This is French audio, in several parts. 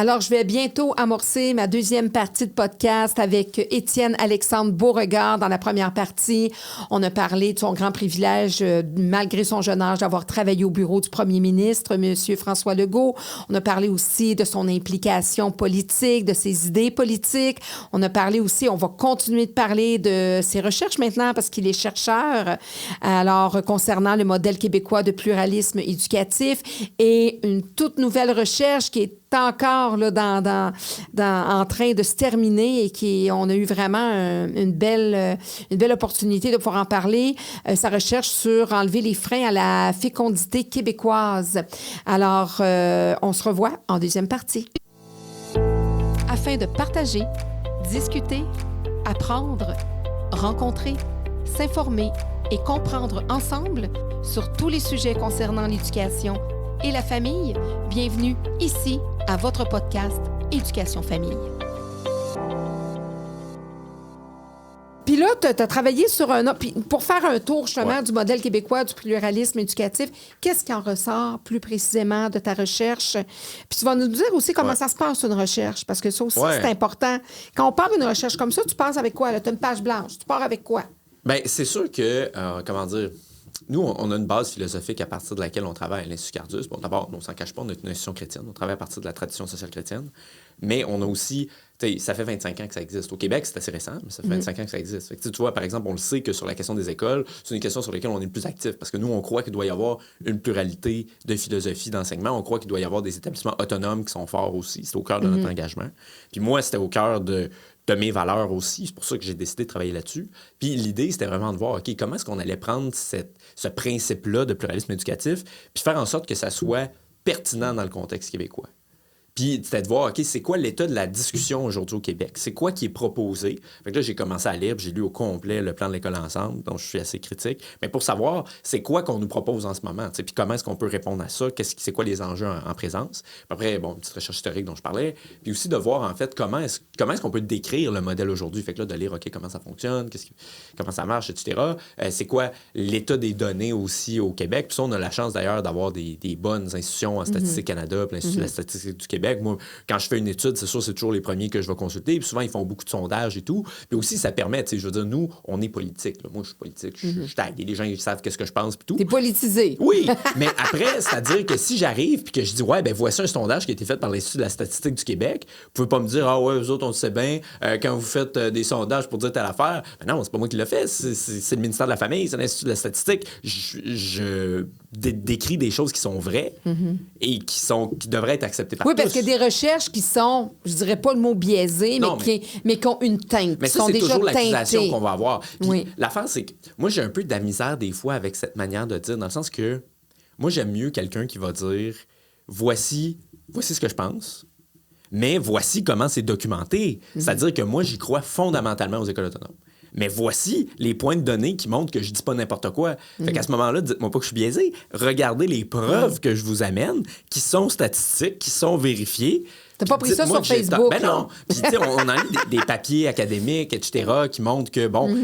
Alors, je vais bientôt amorcer ma deuxième partie de podcast avec Étienne Alexandre Beauregard. Dans la première partie, on a parlé de son grand privilège, malgré son jeune âge, d'avoir travaillé au bureau du premier ministre, M. François Legault. On a parlé aussi de son implication politique, de ses idées politiques. On a parlé aussi, on va continuer de parler de ses recherches maintenant parce qu'il est chercheur. Alors, concernant le modèle québécois de pluralisme éducatif et une toute nouvelle recherche qui est encore là, en train de se terminer et on a eu vraiment une belle opportunité de pouvoir en parler. Sa recherche sur enlever les freins à la fécondité québécoise. Alors, on se revoit en deuxième partie. Afin de partager, discuter, apprendre, rencontrer, s'informer et comprendre ensemble sur tous les sujets concernant l'éducation et la famille, bienvenue ici à votre podcast Éducation Famille. Puis là, tu as travaillé sur pour faire un tour justement du modèle québécois du pluralisme éducatif. Qu'est-ce qui en ressort plus précisément de ta recherche? Puis tu vas nous dire aussi comment ça se passe une recherche, parce que ça aussi, c'est important. Quand on part d'une recherche comme ça, tu passes avec quoi? Tu as une page blanche. Tu pars avec quoi? Bien, c'est sûr que, nous, on a une base philosophique à partir de laquelle on travaille à l'Institut Cardus. Bon, d'abord, on ne s'en cache pas, on est une institution chrétienne. On travaille à partir de la tradition sociale chrétienne. Mais on a aussi, ça fait 25 ans que ça existe. Au Québec, c'est assez récent, mais ça fait 25 ans que ça existe. Fait que, tu vois, par exemple, on le sait que sur la question des écoles, c'est une question sur laquelle on est le plus actif. Parce que nous, on croit qu'il doit y avoir une pluralité de philosophie d'enseignement. On croit qu'il doit y avoir des établissements autonomes qui sont forts aussi. C'est au cœur de notre engagement. Puis moi, c'était au cœur de mes valeurs aussi. C'est pour ça que j'ai décidé de travailler là-dessus. Puis l'idée, c'était vraiment de voir, OK, comment est-ce qu'on allait prendre ce principe-là de pluralisme éducatif puis faire en sorte que ça soit pertinent dans le contexte québécois. Puis c'était de voir, OK, c'est quoi l'état de la discussion aujourd'hui au Québec? C'est quoi qui est proposé? Fait que là, j'ai commencé à lire, puis j'ai lu au complet le plan de l'école ensemble, donc je suis assez critique. Mais pour savoir, c'est quoi qu'on nous propose en ce moment? Puis comment est-ce qu'on peut répondre à ça? C'est quoi les enjeux en présence? Puis après, bon, une petite recherche historique dont je parlais. Puis aussi de voir, en fait, comment est-ce qu'on peut décrire le modèle aujourd'hui? Fait que là, de lire, OK, comment ça fonctionne? Comment ça marche, etc. C'est quoi l'état des données aussi au Québec? Puis ça, on a la chance d'ailleurs d'avoir des bonnes institutions en Statistique Canada, puis l'Institut de la statistique du Québec. Moi, quand je fais une étude, c'est sûr, c'est toujours les premiers que je vais consulter. Puis souvent, ils font beaucoup de sondages et tout. Puis aussi, ça permet, je veux dire, nous, on est politique. Là. Moi, je suis politique. Je tag. Et les gens, ils savent qu'est-ce que je pense puis tout. T'es politisé. Oui, mais après, c'est-à-dire que si j'arrive puis que je dis, ouais, ben voici un sondage qui a été fait par l'Institut de la statistique du Québec, vous pouvez pas me dire, ah ouais, vous autres, on le sait bien, quand vous faites des sondages pour dire telle affaire. Ben non, c'est pas moi qui l'ai fait. C'est le ministère de la Famille, c'est l'Institut de la statistique. Je décrit des choses qui sont vraies et qui devraient être acceptées par tous. Oui, parce qu'il y a des recherches qui sont, je dirais pas le mot biaisé, mais qui ont une teinte. Mais ça, c'est toujours l'accusation qu'on va avoir. Puis l'affaire, c'est que moi, j'ai un peu de la misère des fois avec cette manière de dire, dans le sens que moi, j'aime mieux quelqu'un qui va dire voici ce que je pense, mais voici comment c'est documenté. C'est-à-dire que moi, j'y crois fondamentalement aux écoles autonomes. Mais voici les points de données qui montrent que je dis pas n'importe quoi. Fait qu'à ce moment-là, dites-moi pas que je suis biaisé. Regardez les preuves que je vous amène, qui sont statistiques, qui sont vérifiées. T'as pas pris ça sur Facebook? Ben non. Puis, tu sais, on a eu des papiers académiques, etc., qui montrent que, bon,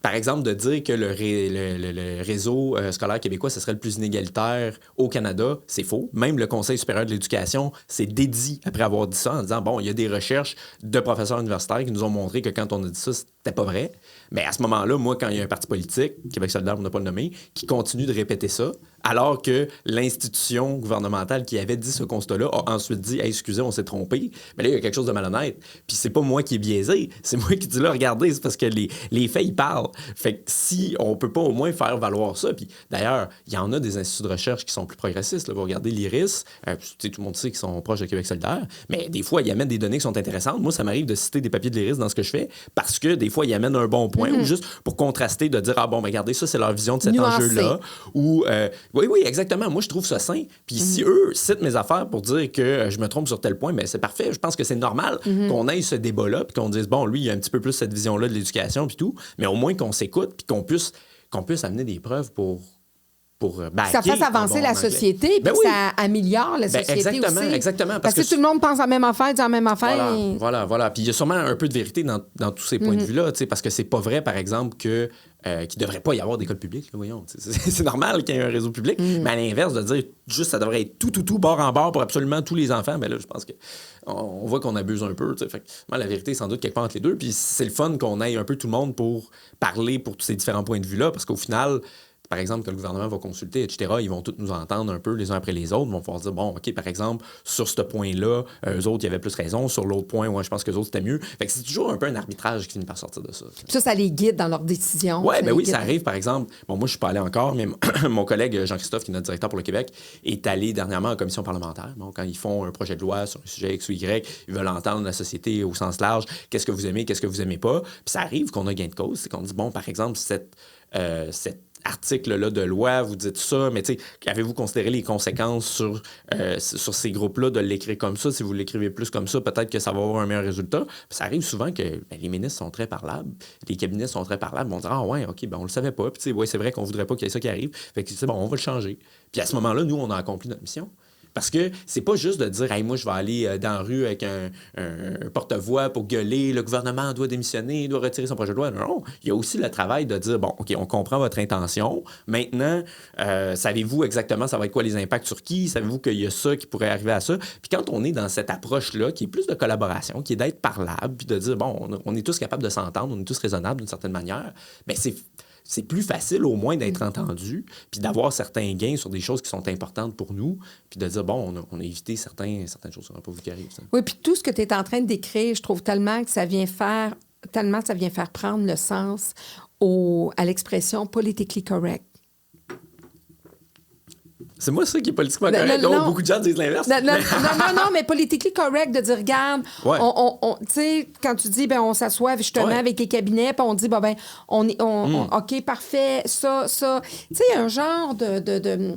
par exemple, de dire que le réseau scolaire québécois, ce serait le plus inégalitaire au Canada, c'est faux. Même le Conseil supérieur de l'éducation s'est dédié après avoir dit ça en disant, bon, il y a des recherches de professeurs universitaires qui nous ont montré que quand on a dit ça, c'était pas vrai. Mais à ce moment-là, moi, quand il y a un parti politique, Québec solidaire, on n'a pas le nommé, qui continue de répéter ça, alors que l'institution gouvernementale qui avait dit ce constat-là a ensuite dit hey, « excusez, on s'est trompé », mais là, il y a quelque chose de malhonnête. Puis c'est pas moi qui est biaisé, c'est moi qui dis là, regardez, c'est parce que les faits, ils parlent. Fait que si on peut pas au moins faire valoir ça, puis d'ailleurs, il y en a des instituts de recherche qui sont plus progressistes. Là. Vous regardez l'IRIS, tout le monde sait qu'ils sont proches de Québec solidaire, mais des fois, ils amènent des données qui sont intéressantes. Moi, ça m'arrive de citer des papiers de l'IRIS dans ce que je fais, parce que des fois, ils amènent un bon point, ou juste pour contraster, de dire « Ah bon, regardez, ça, c'est leur vision de cet enjeu-là. » Ou oui, exactement. Moi, je trouve ça sain. Puis si eux citent mes affaires pour dire que je me trompe sur tel point, bien, c'est parfait. Je pense que c'est normal qu'on ait ce débat-là, puis qu'on dise, bon, lui, il y a un petit peu plus cette vision-là de l'éducation, puis tout, mais au moins qu'on s'écoute, puis qu'on puisse amener des preuves pour que ça fasse avancer la société, puis que ça améliore la société aussi. Exactement. Parce que tout le monde pense à la même affaire, dit la même affaire. Voilà. Puis il y a sûrement un peu de vérité dans tous ces points de vue-là, parce que c'est pas vrai, par exemple, que qu'il ne devrait pas y avoir d'école publique. Là, voyons, c'est normal qu'il y ait un réseau public, mais à l'inverse, de dire juste ça devrait être tout, bord en bord pour absolument tous les enfants, bien là, je pense qu'on voit qu'on abuse un peu. Fait que, moi, la vérité est sans doute quelque part entre les deux. Puis c'est le fun qu'on ait un peu tout le monde pour parler pour tous ces différents points de vue-là, parce qu'au final, par exemple, que le gouvernement va consulter, etc., ils vont tous nous entendre un peu les uns après les autres. Ils vont pouvoir dire, bon, OK, par exemple, sur ce point-là, eux autres, il y avait plus raison. Sur l'autre point, je pense qu'eux autres, c'était mieux. Fait que c'est toujours un peu un arbitrage qui finit par sortir de ça. Ça les guide dans leurs décisions. Oui, ça arrive, par exemple. Bon, moi, je suis pas allé encore, mais mon collègue Jean-Christophe, qui est notre directeur pour le Québec, est allé dernièrement en commission parlementaire. Bon, quand ils font un projet de loi sur un sujet X ou Y, ils veulent entendre la société au sens large. Qu'est-ce que vous aimez, qu'est-ce que vous aimez pas? Puis ça arrive qu'on a gain de cause. C'est qu'on dit, bon, par exemple, cette article-là de loi, vous dites ça, mais tu sais, avez-vous considéré les conséquences sur ces groupes-là de l'écrire comme ça? Si vous l'écrivez plus comme ça, peut-être que ça va avoir un meilleur résultat. Puis ça arrive souvent que les ministres sont très parlables, les cabinets sont très parlables, on dit « Ah ouais, OK, on le savait pas. » Puis tu sais, c'est vrai qu'on voudrait pas qu'il y ait ça qui arrive. Fait que c'est bon, on va le changer. Puis à ce moment-là, nous, on a accompli notre mission. Parce que c'est pas juste de dire hey, moi, je vais aller dans la rue avec un porte-voix pour gueuler, le gouvernement doit démissionner, doit retirer son projet de loi. Non, il y a aussi le travail de dire bon, OK, on comprend votre intention. Maintenant, savez-vous exactement ça va être quoi les impacts sur qui? Savez-vous qu'il y a ça qui pourrait arriver à ça? Puis quand on est dans cette approche-là, qui est plus de collaboration, qui est d'être parlable, puis de dire bon, on est tous capables de s'entendre, on est tous raisonnables d'une certaine manière, bien, c'est plus facile au moins d'être entendu, puis d'avoir certains gains sur des choses qui sont importantes pour nous, puis de dire, bon, on a évité certaines choses qui n'auraient pas voulu qu'arrivent. Oui, puis tout ce que tu es en train de décrire, je trouve tellement que ça vient faire prendre le sens à l'expression « politically correct ». C'est moi ça qui est politiquement correct. Non, beaucoup de gens disent l'inverse. Non, mais politically correct de dire, regarde, tu sais, quand tu dis, ben on s'assoit justement avec les cabinets, puis on dit, OK, parfait, ça. Tu sais, un genre de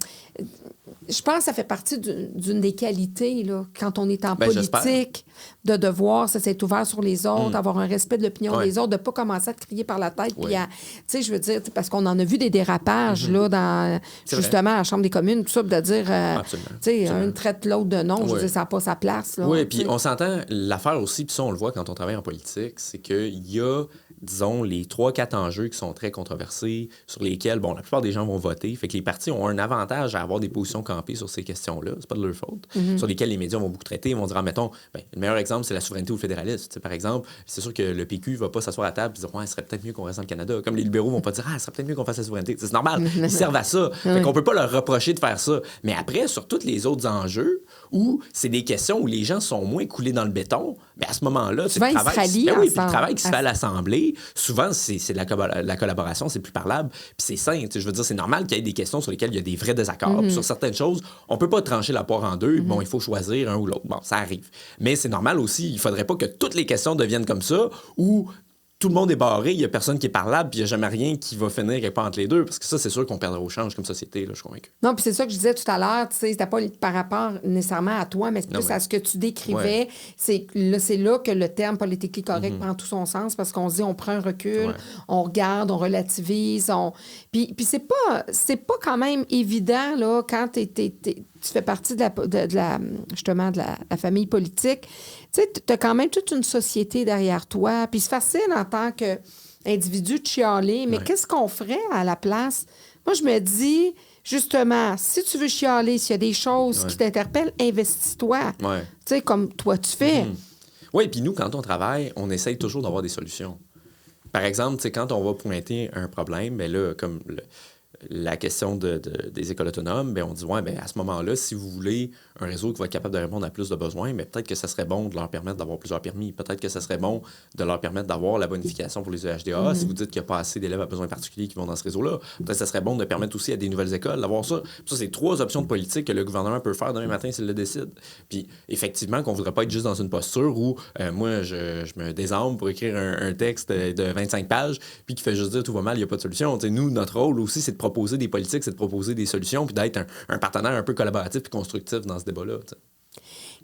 je pense que ça fait partie d'une des qualités, là, quand on est en politique, de devoir s'être ouvert sur les autres, avoir un respect de l'opinion des autres, de ne pas commencer à te crier par la tête. Puis, tu sais, je veux dire, parce qu'on en a vu des dérapages, là, justement, à la Chambre des communes, tout ça, de dire, tu sais, un traite l'autre de nom, je veux dire, ça n'a pas sa place. Oui, puis on s'entend, l'affaire aussi, puis ça, on le voit quand on travaille en politique, c'est qu'il y a, disons, les 3-4 enjeux qui sont très controversés, sur lesquels, bon, la plupart des gens vont voter. Fait que les partis ont un avantage à avoir des positions campées sur ces questions-là. C'est pas de leur faute. Sur lesquelles les médias vont beaucoup traiter. Ils vont dire, mettons, le meilleur exemple, c'est la souveraineté ou le fédéralisme. T'sais, par exemple, c'est sûr que le PQ va pas s'asseoir à table et dire, ouais, il serait peut-être mieux qu'on reste dans le Canada. Comme les libéraux vont pas dire, il serait peut-être mieux qu'on fasse la souveraineté. C'est normal. Ils servent à ça. Fait qu'on peut pas leur reprocher de faire ça. Mais après, sur tous les autres enjeux, où c'est des questions où les gens sont moins coulés dans le béton, à ce moment-là, le travail qui se fait à l'Assemblée, souvent, c'est de la collaboration, c'est plus parlable, puis c'est sain. Je veux dire, c'est normal qu'il y ait des questions sur lesquelles il y a des vrais désaccords. Sur certaines choses, on peut pas trancher la poire en deux. Bon, il faut choisir un ou l'autre. Bon, ça arrive. Mais c'est normal aussi, il faudrait pas que toutes les questions deviennent comme ça, où tout le monde est barré, il y a personne qui est parlable, puis il n'y a jamais rien qui va finir quelque part entre les deux, parce que ça, c'est sûr qu'on perdra au change comme société, là, je suis convaincu. Non, puis c'est ça que je disais tout à l'heure, tu sais, c'était pas par rapport nécessairement à toi, mais c'est plus à ce que tu décrivais. C'est là que le terme politically correct prend tout son sens, parce qu'on se dit, on prend un recul, on regarde, on relativise, Puis c'est pas quand même évident, là, quand tu fais partie justement de la famille politique. Tu sais, tu as quand même toute une société derrière toi. Puis c'est facile en tant qu'individu de chialer, mais qu'est-ce qu'on ferait à la place? Moi, je me dis, justement, si tu veux chialer, s'il y a des choses qui t'interpellent, investis-toi. Tu sais, comme toi, tu fais. Oui, puis nous, quand on travaille, on essaye toujours d'avoir des solutions. Par exemple, quand on va pointer un problème, bien là, comme la question des écoles autonomes, bien, on dit, à ce moment-là, si vous voulez un réseau qui va être capable de répondre à plus de besoins, mais peut-être que ça serait bon de leur permettre d'avoir plusieurs permis. Peut-être que ça serait bon de leur permettre d'avoir la bonification pour les EHDA. Si vous dites qu'il n'y a pas assez d'élèves à besoins particuliers qui vont dans ce réseau-là, peut-être que ça serait bon de permettre aussi à des nouvelles écoles d'avoir ça. Ça, c'est 3 options de politique que le gouvernement peut faire demain matin s'il le décide. Puis, effectivement, qu'on ne voudrait pas être juste dans une posture où moi, je me désarme pour écrire un texte de 25 pages, puis qui fait juste dire tout va mal, il n'y a pas de solution. T'sais, nous, notre rôle aussi, c'est de proposer des politiques, c'est de proposer des solutions, puis d'être un partenaire un peu collaboratif et constructif dans ce débat-là. T'sais.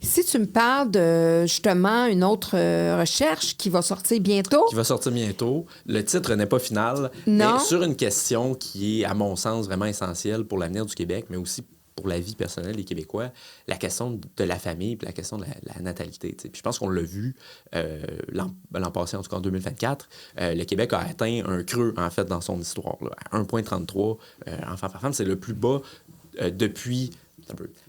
Si tu me parles de, justement, une autre recherche qui va sortir bientôt. Qui va sortir bientôt. Le titre n'est pas final, Non. mais sur une question qui est, à mon sens, vraiment essentielle pour l'avenir du Québec, mais aussi pour la vie personnelle des Québécois, la question de la famille puis la question de la natalité. Puis je pense qu'on l'a vu l'an passé, en tout cas en 2024, le Québec a atteint un creux, en fait, dans son histoire. Là, à 1,33 enfants par femme. C'est le plus bas depuis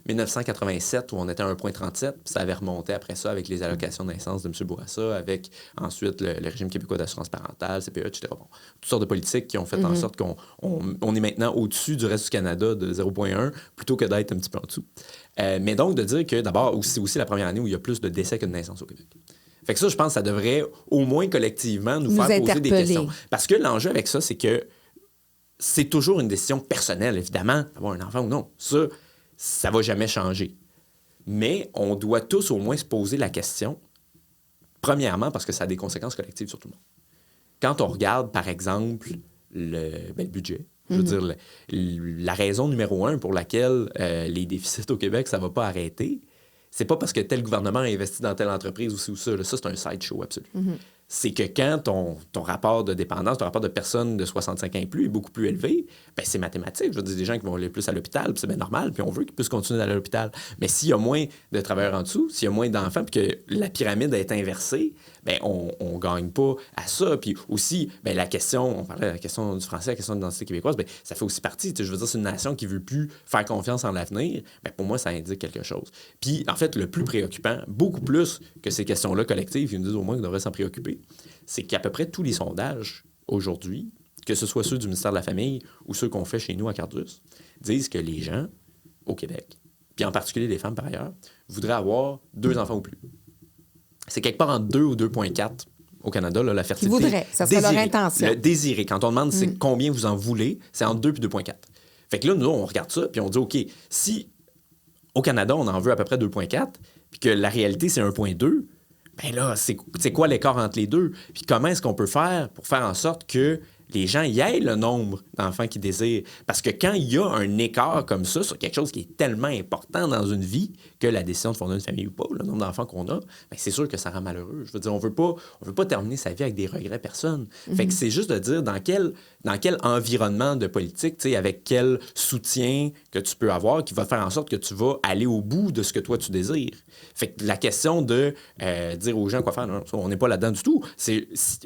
1987, où on était à 1,37, puis ça avait remonté après ça avec les allocations de naissance de M. Bourassa, avec ensuite le régime québécois d'assurance parentale, CPE, etc. Bon, toutes sortes de politiques qui ont fait en sorte qu'on est maintenant au-dessus du reste du Canada de 0,1 plutôt que d'être un petit peu en dessous. Mais donc, de dire que d'abord, c'est aussi la première année où il y a plus de décès que de naissances au Québec. Fait que ça, je pense que ça devrait au moins collectivement nous faire poser des questions. Parce que l'enjeu avec ça, c'est que c'est toujours une décision personnelle, évidemment, d'avoir un enfant ou non. Ça va jamais changer. Mais on doit tous au moins se poser la question, premièrement, parce que ça a des conséquences collectives sur tout le monde. Quand on regarde, par exemple, le budget, je veux dire, la raison numéro 1 pour laquelle les déficits au Québec, ça ne va pas arrêter, c'est pas parce que tel gouvernement a investi dans telle entreprise ou ci ou ça. Là, ça, c'est un sideshow absolu. C'est que quand ton rapport de dépendance, ton rapport de personnes de 65 ans et plus est beaucoup plus élevé, ben c'est mathématique. Je veux dire, des gens qui vont aller plus à l'hôpital, puis c'est bien normal, puis on veut qu'ils puissent continuer d'aller à l'hôpital. Mais s'il y a moins de travailleurs en dessous, s'il y a moins d'enfants, puis que la pyramide est inversée, ben on gagne pas à ça. Puis aussi, ben la question, on parlait de la question du français, la question de l'identité québécoise, ben ça fait aussi partie. Je veux dire, c'est une nation qui veut plus faire confiance en l'avenir. Ben pour moi, ça indique quelque chose. Puis, en fait, le plus préoccupant, beaucoup plus que ces questions-là collectives, ils nous disent au moins qu'on devrait s'en préoccuper, c'est qu'à peu près tous les sondages aujourd'hui, que ce soit ceux du ministère de la Famille ou ceux qu'on fait chez nous à Cardus, disent que les gens au Québec, puis en particulier les femmes par ailleurs, voudraient avoir 2 enfants ou plus. C'est quelque part entre 2 ou 2,4 au Canada, là, la fertilité. Ils voudraient, ça serait leur intention. Le désiré. Quand on demande c'est combien vous en voulez, c'est entre 2 et 2,4. Fait que là, nous, on regarde ça, puis on dit, OK, si au Canada, on en veut à peu près 2,4, puis que la réalité, c'est 1,2, ben là, c'est quoi l'écart entre les deux? Puis comment est-ce qu'on peut faire pour faire en sorte que les gens y aient le nombre d'enfants qu'ils désirent? Parce que quand il y a un écart comme ça sur quelque chose qui est tellement important dans une vie que la décision de fonder une famille ou pas, le nombre d'enfants qu'on a, ben c'est sûr que ça rend malheureux. Je veux dire, on veut pas terminer sa vie avec des regrets personne. Fait que c'est juste de dire dans quel environnement de politique, avec quel soutien que tu peux avoir qui va faire en sorte que tu vas aller au bout de ce que toi tu désires. Fait que la question de dire aux gens quoi faire, non, on n'est pas là-dedans du tout.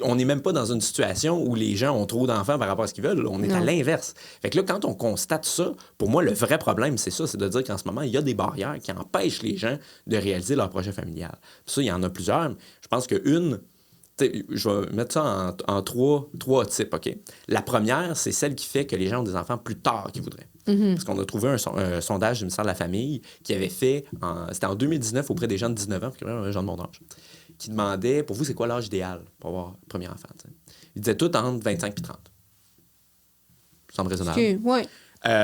On n'est même pas dans une situation où les gens ont trop d'enfants par rapport à ce qu'ils veulent. On est à l'inverse. Fait que là, quand on constate ça, pour moi, le vrai problème, c'est ça, c'est de dire qu'en ce moment, il y a des barrières qui empêchent les gens de réaliser leur projet familial. Puis ça, il y en a plusieurs. Je pense qu'une, je vais mettre ça en trois types, OK? La première, c'est celle qui fait que les gens ont des enfants plus tard qu'ils voudraient. Parce qu'on a trouvé un sondage du ministère de la Famille qui avait fait, c'était en 2019 auprès des gens de 19 ans, des gens de mon âge, qui demandait, pour vous, c'est quoi l'âge idéal pour avoir un premier enfant? T'sais? Ils disaient tout entre 25 et 30. Ça semble raisonnable. Okay, ouais.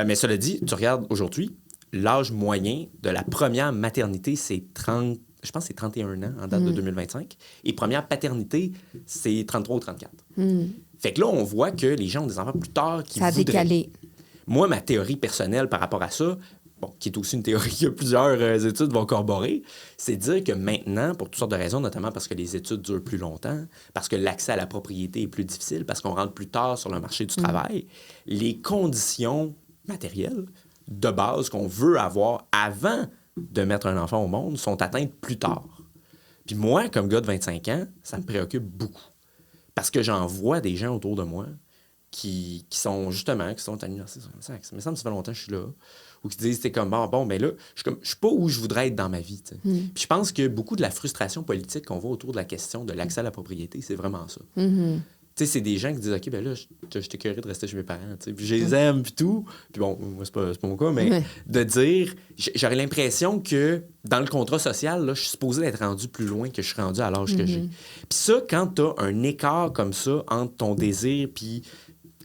Mais cela dit, tu regardes aujourd'hui, l'âge moyen de la première maternité, c'est 30, je pense que c'est 31 ans en date de 2025. Et première paternité, c'est 33 ou 34. Fait que là, on voit que les gens ont des enfants plus tard qu'ils voudraient. Ça a décalé. Moi, ma théorie personnelle par rapport à ça, qui est aussi une théorie que plusieurs études vont corroborer, c'est de dire que maintenant, pour toutes sortes de raisons, notamment parce que les études durent plus longtemps, parce que l'accès à la propriété est plus difficile, parce qu'on rentre plus tard sur le marché du travail, les conditions matérielles de base qu'on veut avoir avant de mettre un enfant au monde sont atteintes plus tard. Puis moi, comme gars de 25 ans, ça me préoccupe beaucoup. Parce que j'en vois des gens autour de moi qui sont justement, qui sont à l'université. Mais ça me fait longtemps que je suis là. Ou qui disent, c'est comme, ben là, je suis pas où je voudrais être dans ma vie. Puis je pense que beaucoup de la frustration politique qu'on voit autour de la question de l'accès à la propriété, c'est vraiment ça. Tu sais, c'est des gens qui disent, OK, ben là, je t'écœurerais de rester chez mes parents. T'sais. Puis je les aime, puis tout. Puis bon, moi, c'est pas mon cas, mais de dire, j'aurais l'impression que dans le contrat social, là, je suis supposé être rendu plus loin que je suis rendu à l'âge que j'ai. Puis ça, quand tu as un écart comme ça entre ton désir puis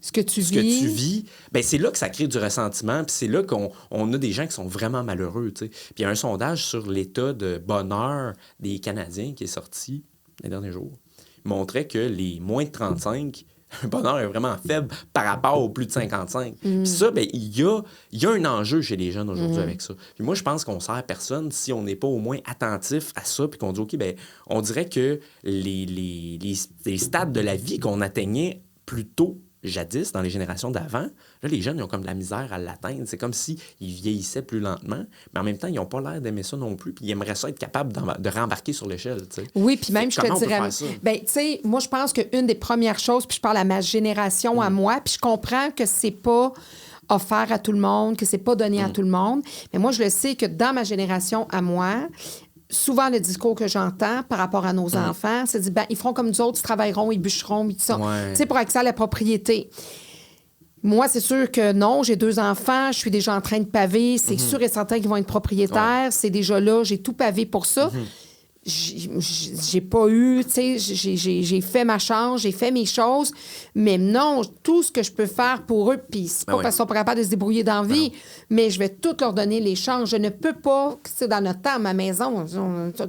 ce que tu vis, ben c'est là que ça crée du ressentiment, puis c'est là qu'on a des gens qui sont vraiment malheureux. T'sais. Puis il y a un sondage sur l'état de bonheur des Canadiens qui est sorti les derniers jours. Montrait que les moins de 35 un bonheur est vraiment faible par rapport aux plus de 55. Puis ça, ben, il y a un enjeu chez les jeunes aujourd'hui avec ça. Puis moi, je pense qu'on sert personne si on n'est pas au moins attentif à ça, puis qu'on dit, OK, ben, on dirait que les stades de la vie qu'on atteignait plus tôt, jadis, dans les générations d'avant, là, les jeunes, ils ont comme de la misère à l'atteindre. C'est comme s'ils vieillissaient plus lentement, mais en même temps, ils n'ont pas l'air d'aimer ça non plus, puis ils aimeraient ça être capables de rembarquer sur l'échelle, tu sais. Oui, puis même, je te dirais... Ben, tu sais, moi, je pense qu'une des premières choses, puis je parle à ma génération, à moi, puis je comprends que c'est pas offert à tout le monde, que c'est pas donné à tout le monde, mais moi, je le sais que dans ma génération, à moi... Souvent, le discours que j'entends par rapport à nos enfants, c'est dit, ben, ils feront comme nous autres, ils travailleront, ils bûcheront, ils tout ça. Ouais. Tu sais, pour accès à la propriété. Moi, c'est sûr que non, j'ai 2 enfants, je suis déjà en train de paver, c'est sûr et certain qu'ils vont être propriétaires, c'est déjà là, j'ai tout pavé pour ça. J'ai pas eu, tu sais, j'ai fait ma chance, j'ai fait mes choses, mais non, tout ce que je peux faire pour eux, puis c'est pas parce qu'ils sont pas capables de se débrouiller dans la vie, mais je vais tout leur donner les chances. Je ne peux pas, tu sais, dans notre temps, ma maison,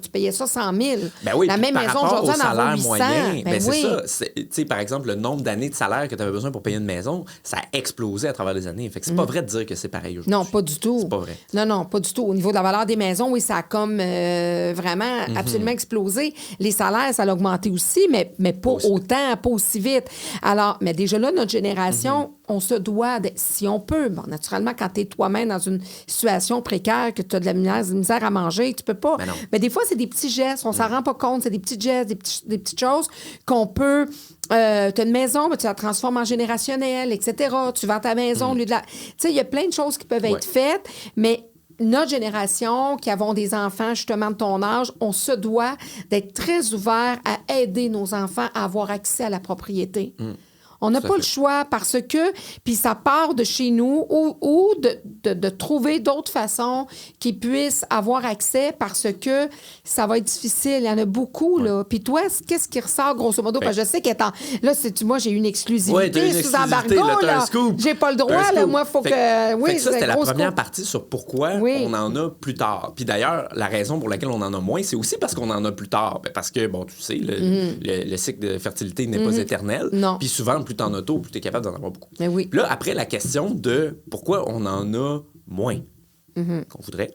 tu payais ça 100 000. Ben oui, la même maison aujourd'hui, on en vaut 800. Moyen, ben oui. c'est ça. Tu sais, par exemple, le nombre d'années de salaire que tu avais besoin pour payer une maison, ça a explosé à travers les années. Fait que c'est pas vrai de dire que c'est pareil aujourd'hui. Non, pas du tout. C'est pas vrai. Non, pas du tout. Au niveau de la valeur des maisons, oui, ça a comme vraiment absolument explosé. Les salaires, ça a augmenté aussi, mais pas autant, pas aussi vite. Alors, mais déjà là, notre génération, on se doit, si on peut, bon, naturellement, quand tu es toi-même dans une situation précaire, que tu as de la misère à manger, tu peux pas. Mais des fois, c'est des petits gestes, on s'en rend pas compte, c'est des petits gestes, des petites choses qu'on peut... tu as une maison, mais tu la transformes en générationnel, etc. Tu vends ta maison au lieu de la... Tu sais, il y a plein de choses qui peuvent être faites, mais notre génération, qui avons des enfants justement de ton âge, on se doit d'être très ouvert à aider nos enfants à avoir accès à la propriété. On n'a pas le choix parce que, puis ça part de chez nous ou de trouver d'autres façons qu'ils puissent avoir accès parce que ça va être difficile. Il y en a beaucoup, là. Puis toi, qu'est-ce qui ressort, grosso modo? Parce que je sais qu'étant... Là, moi, j'ai une exclusivité sous embargo, là. J'ai pas le droit, là. Moi, il faut que... Oui, ça, c'était la première partie sur pourquoi on en a plus tard. Puis d'ailleurs, la raison pour laquelle on en a moins, c'est aussi parce qu'on en a plus tard. Ben, parce que, bon, tu sais, le cycle de fertilité n'est pas éternel. Non. Puis souvent, plus t'en as tôt, plus t'es capable d'en avoir beaucoup. Mais oui. Puis là, après, la question de pourquoi on en a moins qu'on voudrait,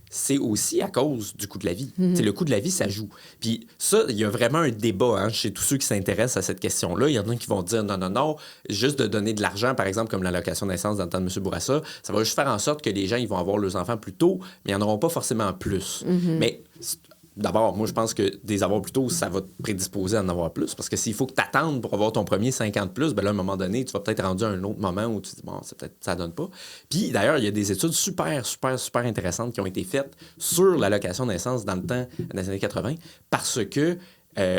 c'est aussi à cause du coût de la vie. Le coût de la vie, ça joue. Puis ça, il y a vraiment un débat chez tous ceux qui s'intéressent à cette question-là. Il y en a qui vont dire non, juste de donner de l'argent, par exemple, comme l'allocation de naissance dans le temps de M. Bourassa, ça va juste faire en sorte que les gens ils vont avoir leurs enfants plus tôt, mais ils n'en auront pas forcément plus. Mais... D'abord, moi, je pense que des avoir plus tôt, ça va te prédisposer à en avoir plus. Parce que s'il faut que tu attendes pour avoir ton premier 50 plus, ben là, à un moment donné, tu vas peut-être rendu à un autre moment où tu te dis, bon, ça donne pas. Puis, d'ailleurs, il y a des études super intéressantes qui ont été faites sur l'allocation de naissance dans le temps, dans les années 80, parce que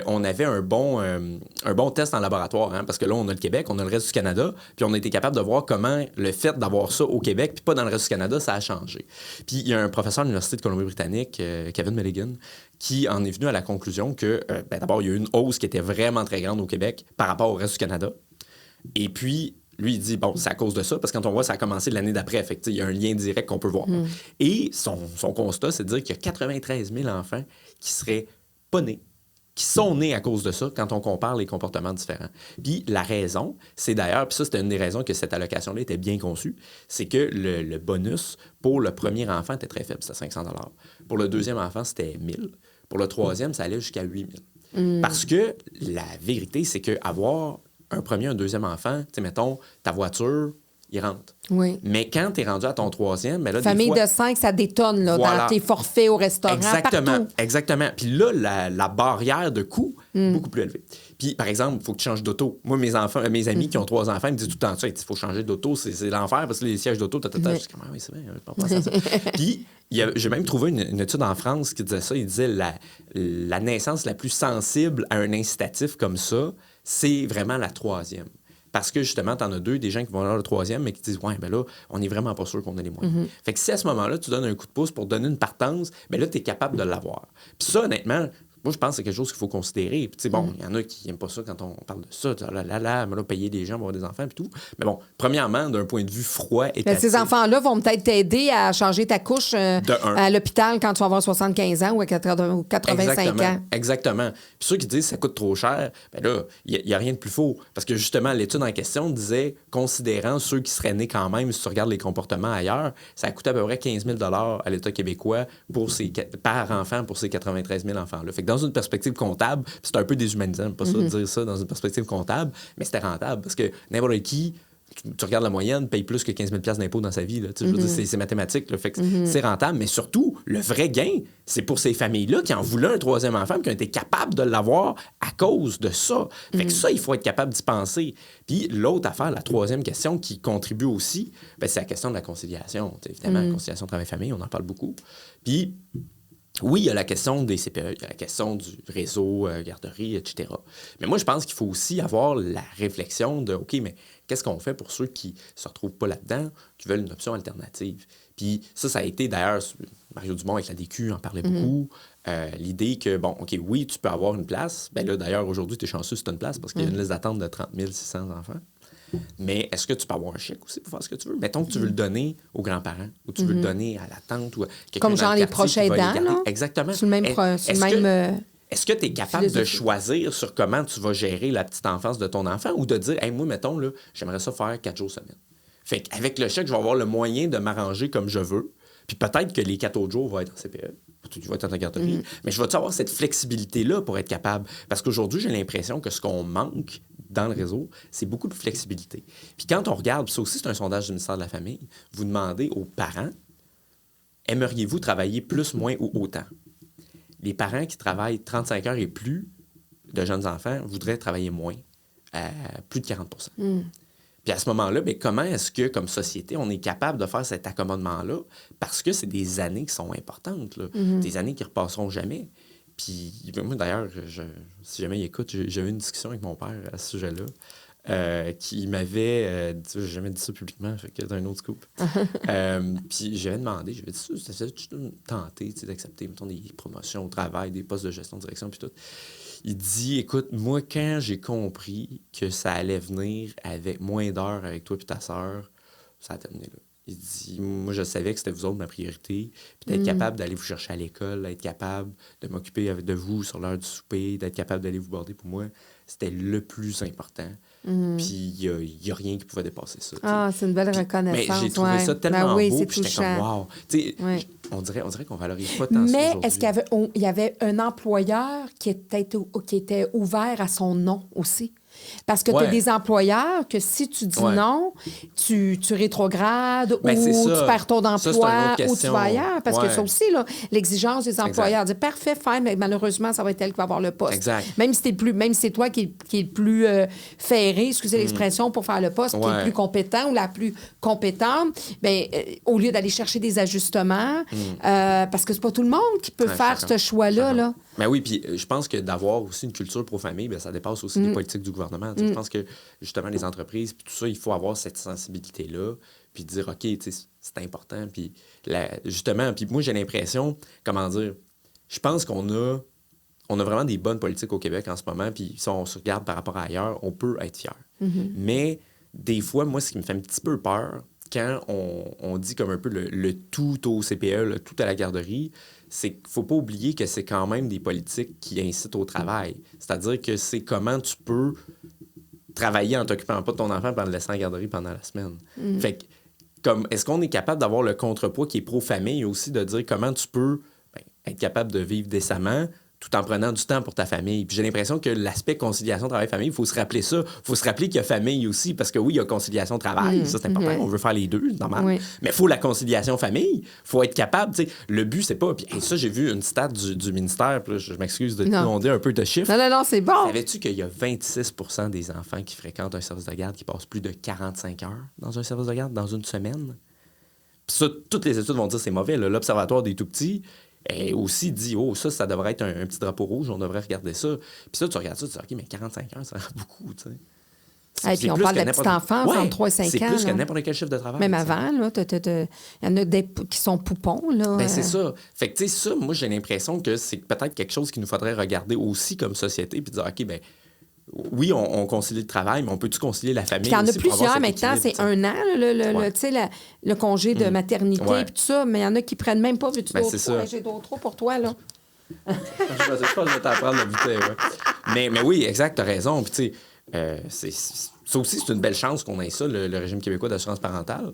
on avait un bon test en laboratoire, parce que là, on a le Québec, on a le reste du Canada, puis on a été capable de voir comment le fait d'avoir ça au Québec, puis pas dans le reste du Canada, ça a changé. Puis il y a un professeur de l'Université de Colombie-Britannique, Kevin Milligan, qui en est venu à la conclusion que, d'abord, il y a eu une hausse qui était vraiment très grande au Québec par rapport au reste du Canada. Et puis, lui, il dit, bon, c'est à cause de ça, parce que quand on voit, ça a commencé l'année d'après. Fait que, il y a un lien direct qu'on peut voir. Et son constat, c'est de dire qu'il y a 93 000 enfants qui seraient pas nés, qui sont nés à cause de ça quand on compare les comportements différents. Puis la raison, c'est d'ailleurs, puis ça, c'était une des raisons que cette allocation-là était bien conçue, c'est que le bonus pour le premier enfant était très faible, c'était 500 $. Pour le deuxième enfant, c'était 1 000. Pour le troisième, ça allait jusqu'à 8 000. Parce que la vérité, c'est qu'avoir un premier, un deuxième enfant, tu sais, mettons, ta voiture, il rentre. Oui. Mais quand tu es rendu à ton troisième, mais là, famille des fois, de 5, ça détonne là, voilà. Dans tes forfaits au restaurant, partout. Exactement. Puis là, la barrière de coût est beaucoup plus élevée. Puis, par exemple, il faut que tu changes d'auto. Moi, mes amis qui ont 3 enfants, ils me disent tout le temps ça, il faut changer d'auto, c'est l'enfer parce que les sièges d'auto, je suis comme, oui, c'est vrai, je pas penser à ça. Puis, j'ai même trouvé une étude en France qui disait ça. Il disait la naissance la plus sensible à un incitatif comme ça, c'est vraiment la troisième. Parce que, justement, tu en as 2, des gens qui vont avoir le troisième, mais qui disent, ouais, ben là, on n'est vraiment pas sûr qu'on ait les moyens. Fait que si à ce moment-là, tu donnes un coup de pouce pour donner une partance, ben là, tu es capable de l'avoir. Puis ça, honnêtement, Moi, je pense que c'est quelque chose qu'il faut considérer. Puis, tu sais, bon, il y en a qui n'aiment pas ça quand on parle de ça. Mais là, payer des gens pour avoir des enfants, puis tout. Mais bon, premièrement, d'un point de vue froid et Ces enfants-là vont peut-être t'aider à changer ta couche à l'hôpital quand tu vas avoir 75 ans ou à 85 ans. Exactement. Puis ceux qui disent que ça coûte trop cher, bien là, il n'y a rien de plus faux. Parce que justement, l'étude en question disait, considérant ceux qui seraient nés quand même, si tu regardes les comportements ailleurs, ça coûte à peu près 15 000 à l'État québécois par enfant pour ces 93 000 enfants-là. Fait que dans une perspective comptable, c'est un peu déshumanisant, pas ça de dire ça dans une perspective comptable, mais c'était rentable parce que n'importe qui, tu regardes la moyenne, paye plus que 15 000 d'impôts dans sa vie. Là, je veux dire, c'est mathématique. Là, fait que c'est rentable, mais surtout, le vrai gain, c'est pour ces familles-là qui en voulaient un troisième enfant, qui ont été capables de l'avoir à cause de ça. Fait que ça, il faut être capable d'y penser. Puis l'autre affaire, la troisième question qui contribue aussi, ben, c'est la question de la conciliation. Évidemment, la conciliation travail-famille, on en parle beaucoup. Puis oui, il y a la question des CPE, il y a la question du réseau, garderie, etc. Mais moi, je pense qu'il faut aussi avoir la réflexion de, OK, mais qu'est-ce qu'on fait pour ceux qui ne se retrouvent pas là-dedans, qui veulent une option alternative? Puis ça a été d'ailleurs, Mario Dumont avec la DQ en parlait beaucoup, l'idée que, bon, OK, oui, tu peux avoir une place. Bien là, d'ailleurs, aujourd'hui, tu es chanceux si tu as une place parce qu'il y a une liste d'attente de 30 600 enfants. Mais est-ce que tu peux avoir un chèque aussi pour faire ce que tu veux? Mettons que tu veux le donner aux grands-parents ou tu veux le donner à la tante ou à quelqu'un comme genre les proches aidants, là? Exactement. C'est le même... Est-ce que tu es capable de choisir sur comment tu vas gérer la petite enfance de ton enfant ou de dire, hey, moi, mettons, là, j'aimerais ça faire 4 jours semaine. Fait qu'avec le chèque, je vais avoir le moyen de m'arranger comme je veux. Puis peut-être que les 4 autres jours vont être en CPE. Tu vas être en garderie. Mais je vais-tu avoir cette flexibilité-là pour être capable? Parce qu'aujourd'hui, j'ai l'impression que ce qu'on manque dans le réseau, c'est beaucoup de flexibilité. Puis quand on regarde, ça aussi, c'est un sondage du ministère de la Famille, vous demandez aux parents, aimeriez-vous travailler plus, moins ou autant? Les parents qui travaillent 35 heures et plus de jeunes enfants voudraient travailler moins, à plus de 40 Puis à ce moment-là, bien, comment est-ce que, comme société, on est capable de faire cet accommodement-là? Parce que c'est des années qui sont importantes, là. Des années qui ne repasseront jamais. Puis moi, d'ailleurs, si jamais il écoute, j'avais une discussion avec mon père à ce sujet-là, qui m'avait dit, j'ai jamais dit ça publiquement, fait que c'est un autre scoop. Puis j'avais demandé, j'avais dit, ça tu tenter d'accepter, mettons, des promotions au travail, des postes de gestion, de direction, puis tout. Il dit, écoute, moi, quand j'ai compris que ça allait venir avec moins d'heures avec toi et ta sœur, ça a terminé là. Il dit, moi, je savais que c'était vous autres ma priorité, puis d'être capable d'aller vous chercher à l'école, d'être capable de m'occuper de vous sur l'heure du souper, d'être capable d'aller vous border pour moi, c'était le plus important. Puis il n'y a rien qui pouvait dépasser ça. Ah, c'est une belle reconnaissance. Mais j'ai trouvé ça tellement beau, puis j'étais comme, wow. On dirait qu'on valorise pas tant ça Mais aujourd'hui. est-ce qu'il y avait un employeur qui était ouvert à son non aussi? Parce que tu as des employeurs que si tu dis non, tu rétrogrades ou tu perds ton emploi ou tu vas ailleurs. Parce que ça aussi, là, l'exigence des employeurs, dire parfait, fine, mais malheureusement, ça va être elle qui va avoir le poste. Exact. Même si c'est toi qui est le plus ferré, excusez l'expression, pour faire le poste, qui est le plus compétent ou la plus compétente, bien, au lieu d'aller chercher des ajustements, parce que c'est pas tout le monde qui peut faire ce choix-là. Là. Mais oui, puis je pense que d'avoir aussi une culture pro-famille, bien, ça dépasse aussi les politiques du gouvernement. Je pense que, justement, les entreprises, puis tout ça, il faut avoir cette sensibilité-là, puis dire, OK, c'est important. Puis, justement, puis moi, j'ai l'impression, je pense qu'on a vraiment des bonnes politiques au Québec en ce moment, puis si on se regarde par rapport à ailleurs, on peut être fier. Mais des fois, moi, ce qui me fait un petit peu peur, quand on dit comme un peu le tout au CPE, le tout à la garderie, c'est qu'il ne faut pas oublier que c'est quand même des politiques qui incitent au travail. C'est-à-dire que c'est comment tu peux travailler en t'occupant pas de ton enfant et en le laissant en garderie pendant la semaine. Fait que, est-ce qu'on est capable d'avoir le contrepoids qui est pro-famille aussi, de dire comment tu peux être capable de vivre décemment tout en prenant du temps pour ta famille. Puis j'ai l'impression que l'aspect conciliation travail-famille, il faut se rappeler ça. Il faut se rappeler qu'il y a famille aussi, parce que oui, il y a conciliation travail, ça c'est important, on veut faire les deux, c'est normal. Mais il faut la conciliation famille, il faut être capable, tu sais, le but c'est pas... Puis ça, j'ai vu une stat du ministère, puis là, je m'excuse de demander un peu de chiffres. Non, c'est bon. Savais-tu qu'il y a 26 % des enfants qui fréquentent un service de garde qui passent plus de 45 heures dans un service de garde dans une semaine? Puis ça, toutes les études vont dire que c'est mauvais. Là. L'Observatoire des tout-petits et aussi dit, ça devrait être un petit drapeau rouge, on devrait regarder ça. Puis ça, tu regardes ça, tu dis, OK, mais 45 heures, ça rend beaucoup, tu sais. Et puis on parle de la petite enfance, entre 3 et 5 ans. C'est plus que là. n'importe quel chiffre de travail. Même avant, là, il y en a qui sont poupons. Là, Ben, c'est ça. Fait que, tu sais, ça, moi, j'ai l'impression que c'est peut-être quelque chose qu'il nous faudrait regarder aussi comme société, puis dire, OK, ben oui, on concilie le travail, mais on peut-tu concilier la famille? Puis il y en a aussi pour avoir plusieurs cet maintenant, équilibre, c'est 1 an, Ouais. tu sais, le congé de maternité Ouais. puis tout ça, mais il y en a qui prennent même pas. Veux-tu Ben, d'autres c'est trop? ça. J'ai d'autres trop pour toi, là. Je pense que je vais t'en prendre la bouteille, ouais. Mais oui, exact, t'as raison. Puis, tu sais, ça aussi, c'est une belle chance qu'on ait ça, le régime québécois d'assurance parentale.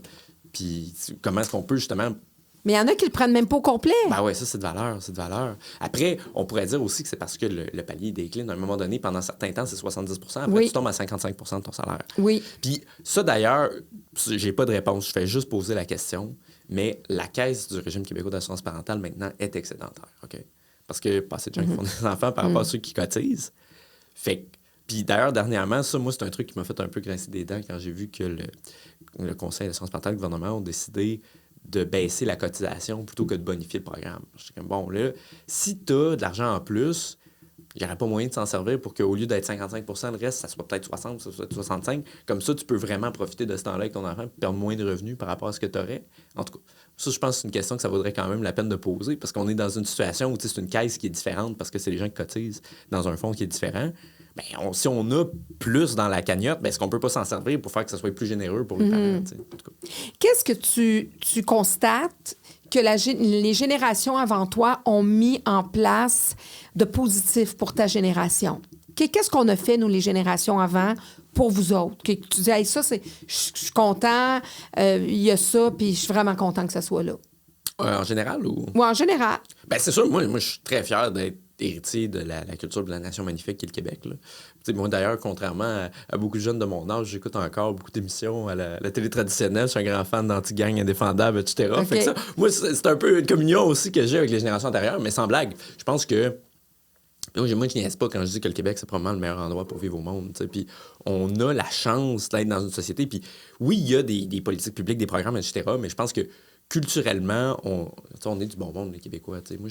Puis, comment est-ce qu'on peut justement. Mais il y en a qui le prennent même pas au complet. Ben oui, ça, c'est de valeur, c'est de valeur. Après, on pourrait dire aussi que c'est parce que le palier décline. À un moment donné, pendant un certain temps, c'est 70 Après, Oui. tu tombes à 55 de ton salaire. Oui. Puis ça, d'ailleurs, j'ai pas de réponse. Je fais juste poser la question. Mais la caisse du régime québécois d'assurance parentale, maintenant, est excédentaire. OK? Parce que pas assez de gens qui font des enfants par rapport à ceux qui cotisent. Fait que puis d'ailleurs, dernièrement, ça, moi, c'est un truc qui m'a fait un peu grincer des dents quand j'ai vu que le Conseil d'assurance parentale, le gouvernement, ont décidé de baisser la cotisation plutôt que de bonifier le programme. J'étais comme, bon, là, si tu as de l'argent en plus, il n'y aurait pas moyen de s'en servir pour qu'au lieu d'être 55 le reste, ça soit peut-être 60, ça soit 65. Comme ça, tu peux vraiment profiter de ce temps-là avec ton enfant et perdre moins de revenus par rapport à ce que tu aurais. En tout cas, ça, je pense que c'est une question que ça vaudrait quand même la peine de poser parce qu'on est dans une situation où c'est une caisse qui est différente parce que c'est les gens qui cotisent dans un fonds qui est différent. Bien, si on a plus dans la cagnotte, bien, est-ce qu'on peut pas s'en servir pour faire que ça soit plus généreux pour les parents? En tout cas. Qu'est-ce que tu constates que les générations avant toi ont mis en place de positif pour ta génération? Qu'est-ce qu'on a fait, nous, les générations avant, pour vous autres? Que tu dis, hey, ça, je suis content, il y a ça, puis je suis vraiment content que ça soit là. En général ou? Oui, en général. Bien, c'est sûr, moi, je suis très fier d'être héritier de la culture de la nation magnifique qui est le Québec. Là. Moi, d'ailleurs, contrairement à beaucoup de jeunes de mon âge, j'écoute encore beaucoup d'émissions à la télé traditionnelle. Je suis un grand fan d'Anti-Gang Indéfendable, etc. Okay. Fait que ça, moi, c'est un peu une communion aussi que j'ai avec les générations antérieures, mais sans blague. Je pense que moi, je niaise pas quand je dis que le Québec, c'est probablement le meilleur endroit pour vivre au monde. Puis on a la chance d'être dans une société. Puis oui, il y a des politiques publiques, des programmes, etc. Mais je pense que culturellement, on est du bon monde, les Québécois. Moi,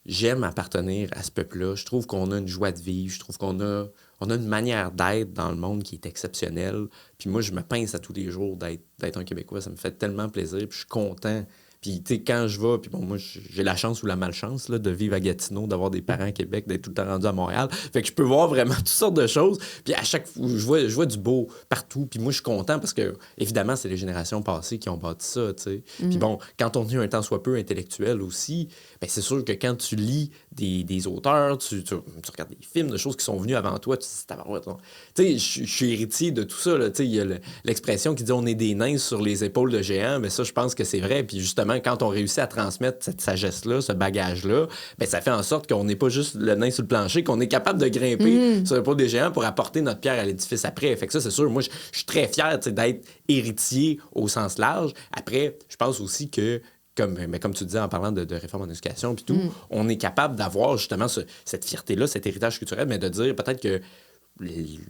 j'aime appartenir à ce peuple-là. Je trouve qu'on a une joie de vivre. Je trouve qu'on a une manière d'être dans le monde qui est exceptionnelle. Puis moi, je me pince à tous les jours d'être un Québécois. Ça me fait tellement plaisir. Puis je suis content. Puis, tu sais, quand je vais, puis bon, moi, j'ai la chance ou la malchance là, de vivre à Gatineau, d'avoir des parents à Québec, d'être tout le temps rendu à Montréal. Fait que je peux voir vraiment toutes sortes de choses. Puis à chaque fois, je vois du beau partout. Puis moi, je suis content parce que, évidemment, c'est les générations passées qui ont bâti ça, tu sais. Puis bon, quand on est un temps soit peu intellectuel aussi, bien, c'est sûr que quand tu lis des auteurs, tu regardes des films de choses qui sont venues avant toi, tu sais, je suis héritier de tout ça, là. Tu sais, il y a l'expression qui dit « on est des nains sur les épaules de géants », mais ça, je pense que c'est vrai. Puis justement, quand on réussit à transmettre cette sagesse-là, ce bagage-là, bien, ça fait en sorte qu'on n'est pas juste le nain sur le plancher, qu'on est capable de grimper sur l'épaule des géants pour apporter notre pierre à l'édifice après. Fait que ça, c'est sûr, moi, je suis très fier d'être héritier au sens large. Après, je pense aussi que comme tu disais en parlant de réforme en éducation puis tout, on est capable d'avoir justement cette fierté-là, cet héritage culturel, mais de dire peut-être que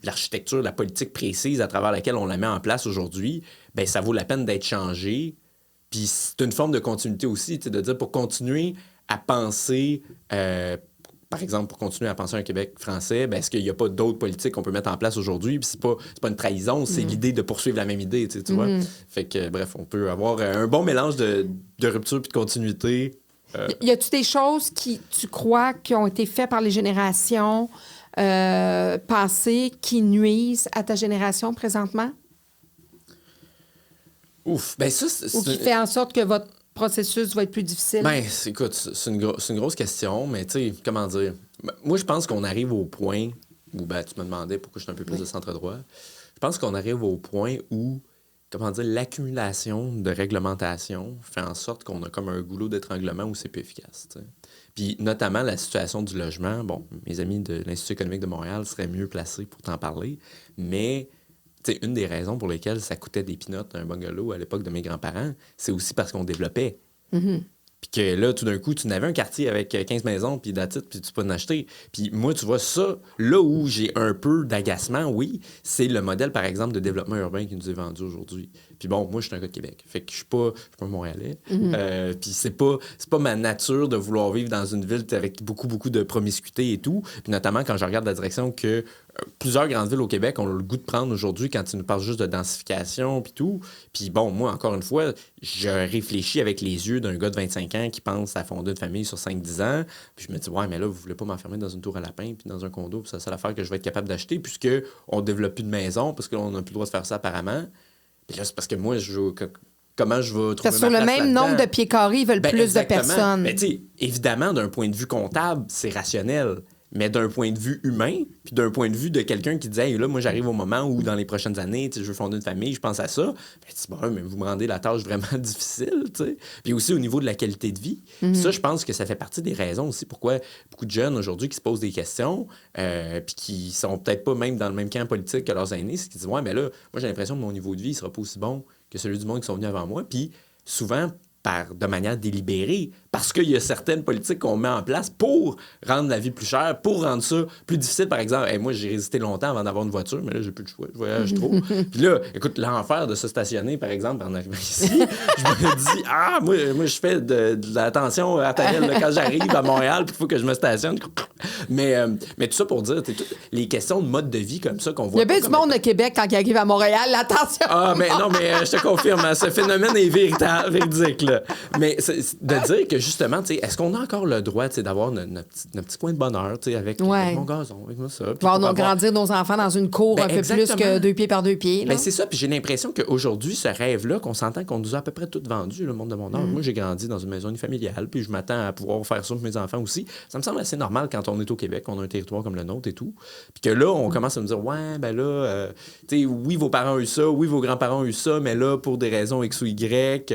l'architecture, la politique précise à travers laquelle on la met en place aujourd'hui, bien, ça vaut la peine d'être changé. Puis c'est une forme de continuité aussi, de dire pour continuer à penser, par exemple, pour continuer à penser un Québec français, bien, est-ce qu'il n'y a pas d'autres politiques qu'on peut mettre en place aujourd'hui? Puis c'est pas une trahison, c'est l'idée de poursuivre la même idée, tu vois? Fait que, bref, on peut avoir un bon mélange de rupture puis de continuité. Y a-tu des choses qui, tu crois, qui ont été faites par les générations passées qui nuisent à ta génération présentement? Ouf, ben ça, Ou qui fait en sorte que votre processus va être plus difficile? Ben, écoute, c'est une grosse question, mais tu sais, comment dire? Moi, je pense qu'on arrive au point où, ben, tu me demandais pourquoi je suis un peu plus de centre-droit. Je pense qu'on arrive au point où, comment dire, l'accumulation de réglementation fait en sorte qu'on a comme un goulot d'étranglement où c'est plus efficace, t'sais. Puis, notamment, la situation du logement. Bon, mes amis de l'Institut économique de Montréal seraient mieux placés pour t'en parler, mais c'est une des raisons pour lesquelles ça coûtait des pinottes un bungalow à l'époque de mes grands-parents, c'est aussi parce qu'on développait. Puis que là, tout d'un coup, tu n'avais un quartier avec 15 maisons, puis d'attitude, puis tu peux en acheter. Puis moi, tu vois, ça, là où j'ai un peu d'agacement, oui, c'est le modèle, par exemple, de développement urbain qui nous est vendu aujourd'hui. Puis bon, moi, je suis un gars de Québec. Fait que je suis pas un Montréalais. Puis c'est pas ma nature de vouloir vivre dans une ville avec beaucoup, beaucoup de promiscuité et tout. Puis notamment quand je regarde la direction que plusieurs grandes villes au Québec ont le goût de prendre aujourd'hui quand ils nous parlent juste de densification puis tout. Puis bon, moi, encore une fois, je réfléchis avec les yeux d'un gars de 25 ans qui pense à fonder une famille sur 5-10 ans. Puis je me dis, ouais, mais là, vous voulez pas m'enfermer dans une tour à lapin puis dans un condo, puis c'est la seule affaire que je vais être capable d'acheter puisque on développe plus de maison, parce qu'on n'a plus le droit de faire ça apparemment. Puis là, c'est parce que moi, comment je vais trouver Parce que sur ma le place même là-dedans? nombre de pieds carrés, ils veulent plus Exactement. de personnes. Ben, tu sais, évidemment, d'un point de vue comptable, c'est rationnel. Mais d'un point de vue humain, puis d'un point de vue de quelqu'un qui disait, hey, là, moi, j'arrive au moment où, dans les prochaines années, je veux fonder une famille, je pense à ça. Ben, tu dis, bon, mais vous me rendez la tâche vraiment difficile, tu sais. Puis aussi au niveau de la qualité de vie. Ça, je pense que ça fait partie des raisons aussi pourquoi beaucoup de jeunes aujourd'hui qui se posent des questions, puis qui sont peut-être pas même dans le même camp politique que leurs aînés, c'est qu'ils disent, ouais, mais là, moi, j'ai l'impression que mon niveau de vie ne sera pas aussi bon que celui du monde qui sont venus avant moi. Puis souvent, de manière délibérée, parce qu'il y a certaines politiques qu'on met en place pour rendre la vie plus chère, pour rendre ça plus difficile. Par exemple, moi, j'ai résisté longtemps avant d'avoir une voiture, mais là, j'ai plus de choix, je voyage trop. Puis là, écoute, l'enfer de se stationner, par exemple, en arrivant ici, je me dis, moi je fais de l'attention artérielle là, quand j'arrive à Montréal, puis il faut que je me stationne. Mais tout ça pour dire, toutes les questions de mode de vie comme ça qu'on voit. Il y a bien du monde de Québec quand il arrive à Montréal, attention! Ah, mais non, mais je te confirme, ce phénomène est véridique, là. Mais de dire que justement, est-ce qu'on a encore le droit d'avoir notre petit coin de bonheur avec mon gazon, avec moi ça. Voir grandir nos enfants dans une cour un peu plus que 2 pieds par 2 pieds. Ben, c'est ça, puis j'ai l'impression qu'aujourd'hui, ce rêve-là, qu'on s'entend qu'on nous a à peu près tout vendu, le monde de mon âge. Moi, j'ai grandi dans une maison unifamiliale, puis je m'attends à pouvoir faire ça pour mes enfants aussi. Ça me semble assez normal quand on est au Québec, qu'on a un territoire comme le nôtre et tout. Puis que là, on commence à me dire, ouais, ben là, oui, vos parents ont eu ça, oui, vos grands-parents ont eu ça, mais là, pour des raisons X ou Y,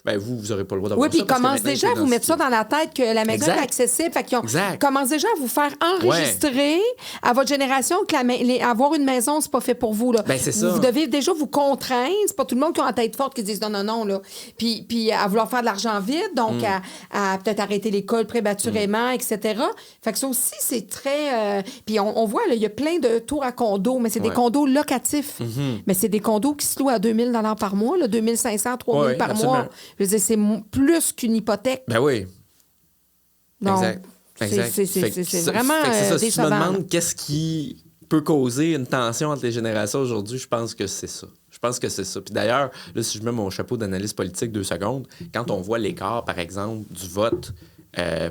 ben vous n'aurez pas le droit d'avoir ça. Oui, puis ils commencent déjà à vous mettre ça dans la tête que la maison est accessible. Fait qu'ils commencent déjà à vous faire enregistrer à votre génération que avoir une maison, c'est pas fait pour vous. Là. Ben, c'est ça. Vous devez déjà vous contraindre. C'est pas tout le monde qui a la tête forte qui disent non. Là. Puis à vouloir faire de l'argent vite, donc à peut-être arrêter l'école prématurément, etc. Fait que ça aussi, c'est très... puis on voit, il y a plein de tours à condos, mais c'est des condos locatifs. Mais c'est des condos qui se louent à 2 000 par mois, là, 2 500, 3 000 par mois. Je veux dire, c'est plus qu'une hypothèque. Ben oui. Donc, exact. C'est vraiment décevant. Si tu me demandes qu'est-ce qui peut causer une tension entre les générations aujourd'hui, je pense que c'est ça. Puis d'ailleurs, là, si je mets mon chapeau d'analyste politique 2 secondes, quand on voit l'écart, par exemple, du vote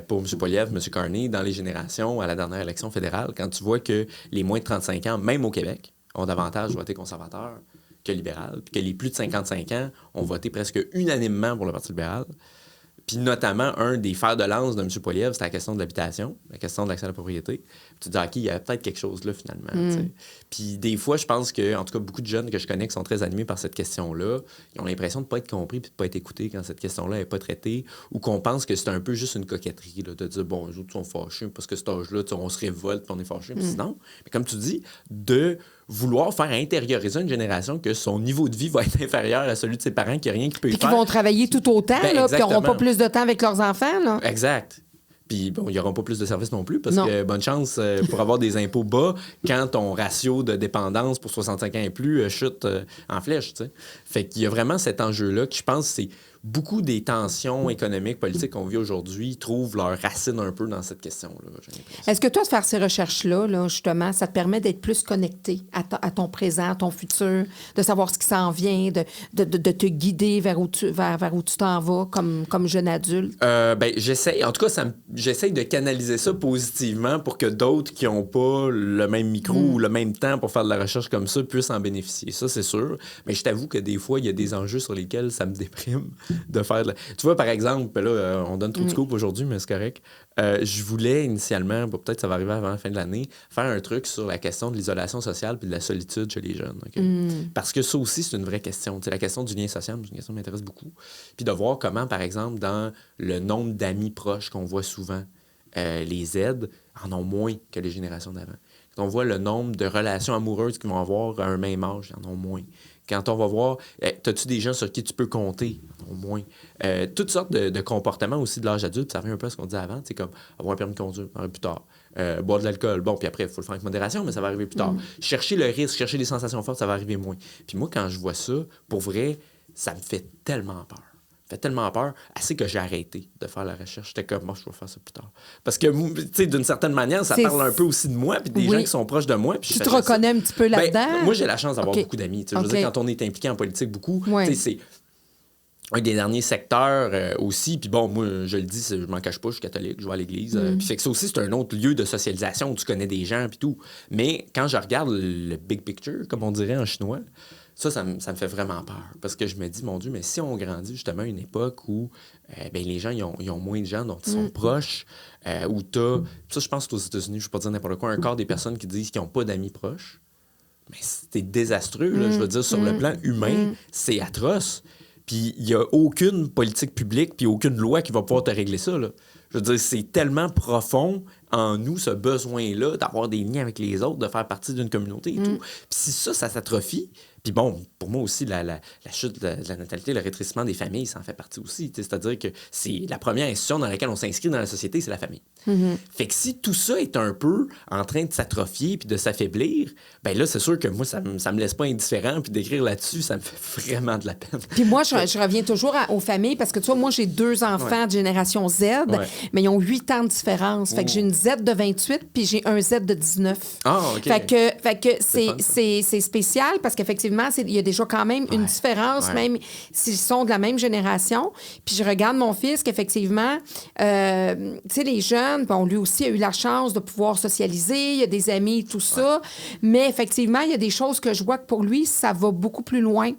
pour M. Poilievre, M. Carney, dans les générations à la dernière élection fédérale, quand tu vois que les moins de 35 ans, même au Québec, ont davantage voté conservateur que libéral, puis que les plus de 55 ans ont voté presque unanimement pour le Parti libéral. Puis notamment, un des fers de lance de M. Poilievre, c'était la question de l'habitation, la question de l'accès à la propriété. Puis tu te dis, OK, il y a peut-être quelque chose là, finalement. Puis des fois, je pense que, en tout cas, beaucoup de jeunes que je connais qui sont très animés par cette question-là, ils ont l'impression de ne pas être compris puis de ne pas être écoutés quand cette question-là n'est pas traitée, ou qu'on pense que c'est un peu juste une coquetterie, là, de dire, bon, les autres sont fâchés parce que cet âge-là, on se révolte puis on est fâchés. Puis sinon, mais comme tu dis, de vouloir faire intérioriser une génération que son niveau de vie va être inférieur à celui de ses parents, qu'il n'y a rien qui peut y faire. Puis qu'ils vont travailler tout autant, puis qu'ils n'auront pas plus de temps avec leurs enfants. Là. Exact. Puis, bon, ils n'auront pas plus de services non plus, parce que bonne chance pour avoir des impôts bas quand ton ratio de dépendance pour 65 ans et plus chute en flèche, tu sais. Fait qu'il y a vraiment cet enjeu-là qui, je pense, c'est beaucoup des tensions économiques, politiques qu'on vit aujourd'hui trouvent leurs racines un peu dans cette question-là. Est-ce que toi, de faire ces recherches-là, là, justement, ça te permet d'être plus connecté à ton présent, à ton futur, de savoir ce qui s'en vient, de te guider vers où tu t'en vas comme jeune adulte? Ben, j'essaie. En tout cas, j'essaie de canaliser ça positivement pour que d'autres qui n'ont pas le même micro ou le même temps pour faire de la recherche comme ça puissent en bénéficier. Ça, c'est sûr. Mais je t'avoue que des fois, il y a des enjeux sur lesquels ça me déprime de faire Tu vois, par exemple, là, on donne trop de scoop aujourd'hui, mais c'est correct. Je voulais initialement, peut-être ça va arriver avant la fin de l'année, faire un truc sur la question de l'isolation sociale puis de la solitude chez les jeunes. Okay? Parce que ça aussi, c'est une vraie question. T'sais, la question du lien social, c'est une question qui m'intéresse beaucoup. Puis de voir comment, par exemple, dans le nombre d'amis proches qu'on voit souvent, les aides en ont moins que les générations d'avant. Quand on voit le nombre de relations amoureuses qu'ils vont avoir à un même âge, ils en ont moins. Quand on va voir, as-tu des gens sur qui tu peux compter? Au moins. Toutes sortes de comportements aussi de l'âge adulte, ça revient un peu à ce qu'on disait avant, c'est comme avoir un permis de conduire, ça va arriver plus tard. Boire de l'alcool, bon, puis après, il faut le faire avec modération, mais ça va arriver plus tard. Chercher le risque, chercher des sensations fortes, ça va arriver moins. Puis moi, quand je vois ça, pour vrai, ça me fait tellement peur. Ça me fait tellement peur, assez que j'ai arrêté de faire la recherche. J'étais comme, moi, je vais faire ça plus tard. Parce que, tu sais, d'une certaine manière, ça parle un peu aussi de moi, puis des gens qui sont proches de moi. Puis tu te reconnais un petit peu là-dedans? Moi, j'ai la chance d'avoir beaucoup d'amis. Je veux dire, quand on est impliqué en politique beaucoup, tu sais, c'est un des derniers secteurs aussi. Puis bon, moi, je le dis, je m'en cache pas, je suis catholique, je vais à l'église. Puis fait que ça aussi, c'est un autre lieu de socialisation où tu connais des gens puis tout. Mais quand je regarde le big picture, comme on dirait en chinois, ça me fait vraiment peur. Parce que je me dis, mon Dieu, mais si on grandit justement à une époque où les gens, ils ont moins de gens dont ils sont proches, où t'as... Ça, je pense qu'aux États-Unis, je ne vais pas dire n'importe quoi, un quart des personnes qui disent qu'ils n'ont pas d'amis proches, mais c'est désastreux, là, je veux dire, sur le plan humain, c'est atroce. Puis il n'y a aucune politique publique puis aucune loi qui va pouvoir te régler ça, là. Je veux dire, c'est tellement profond en nous, ce besoin-là d'avoir des liens avec les autres, de faire partie d'une communauté et tout. Puis si ça s'atrophie, puis bon, pour moi aussi, la chute de la natalité, le rétrécissement des familles, ça en fait partie aussi. C'est-à-dire que c'est la première institution dans laquelle on s'inscrit dans la société, c'est la famille. Fait que si tout ça est un peu en train de s'atrophier puis de s'affaiblir, ben là, c'est sûr que moi, ça me laisse pas indifférent. Puis d'écrire là-dessus, ça me fait vraiment de la peine. Puis moi, je reviens toujours aux familles parce que tu vois, moi, j'ai 2 enfants de génération Z, mais ils ont 8 ans de différence. Fait que j'ai une Z de 28 puis j'ai un Z de 19. Ah, OK. Fait que c'est spécial parce qu'effectivement, il y a déjà quand même une différence, même s'ils sont de la même génération. Puis je regarde mon fils qu'effectivement, tu sais, les jeunes, bon, lui aussi a eu la chance de pouvoir socialiser, il y a des amis, tout ça. Mais effectivement, il y a des choses que je vois que pour lui, ça va beaucoup plus loin.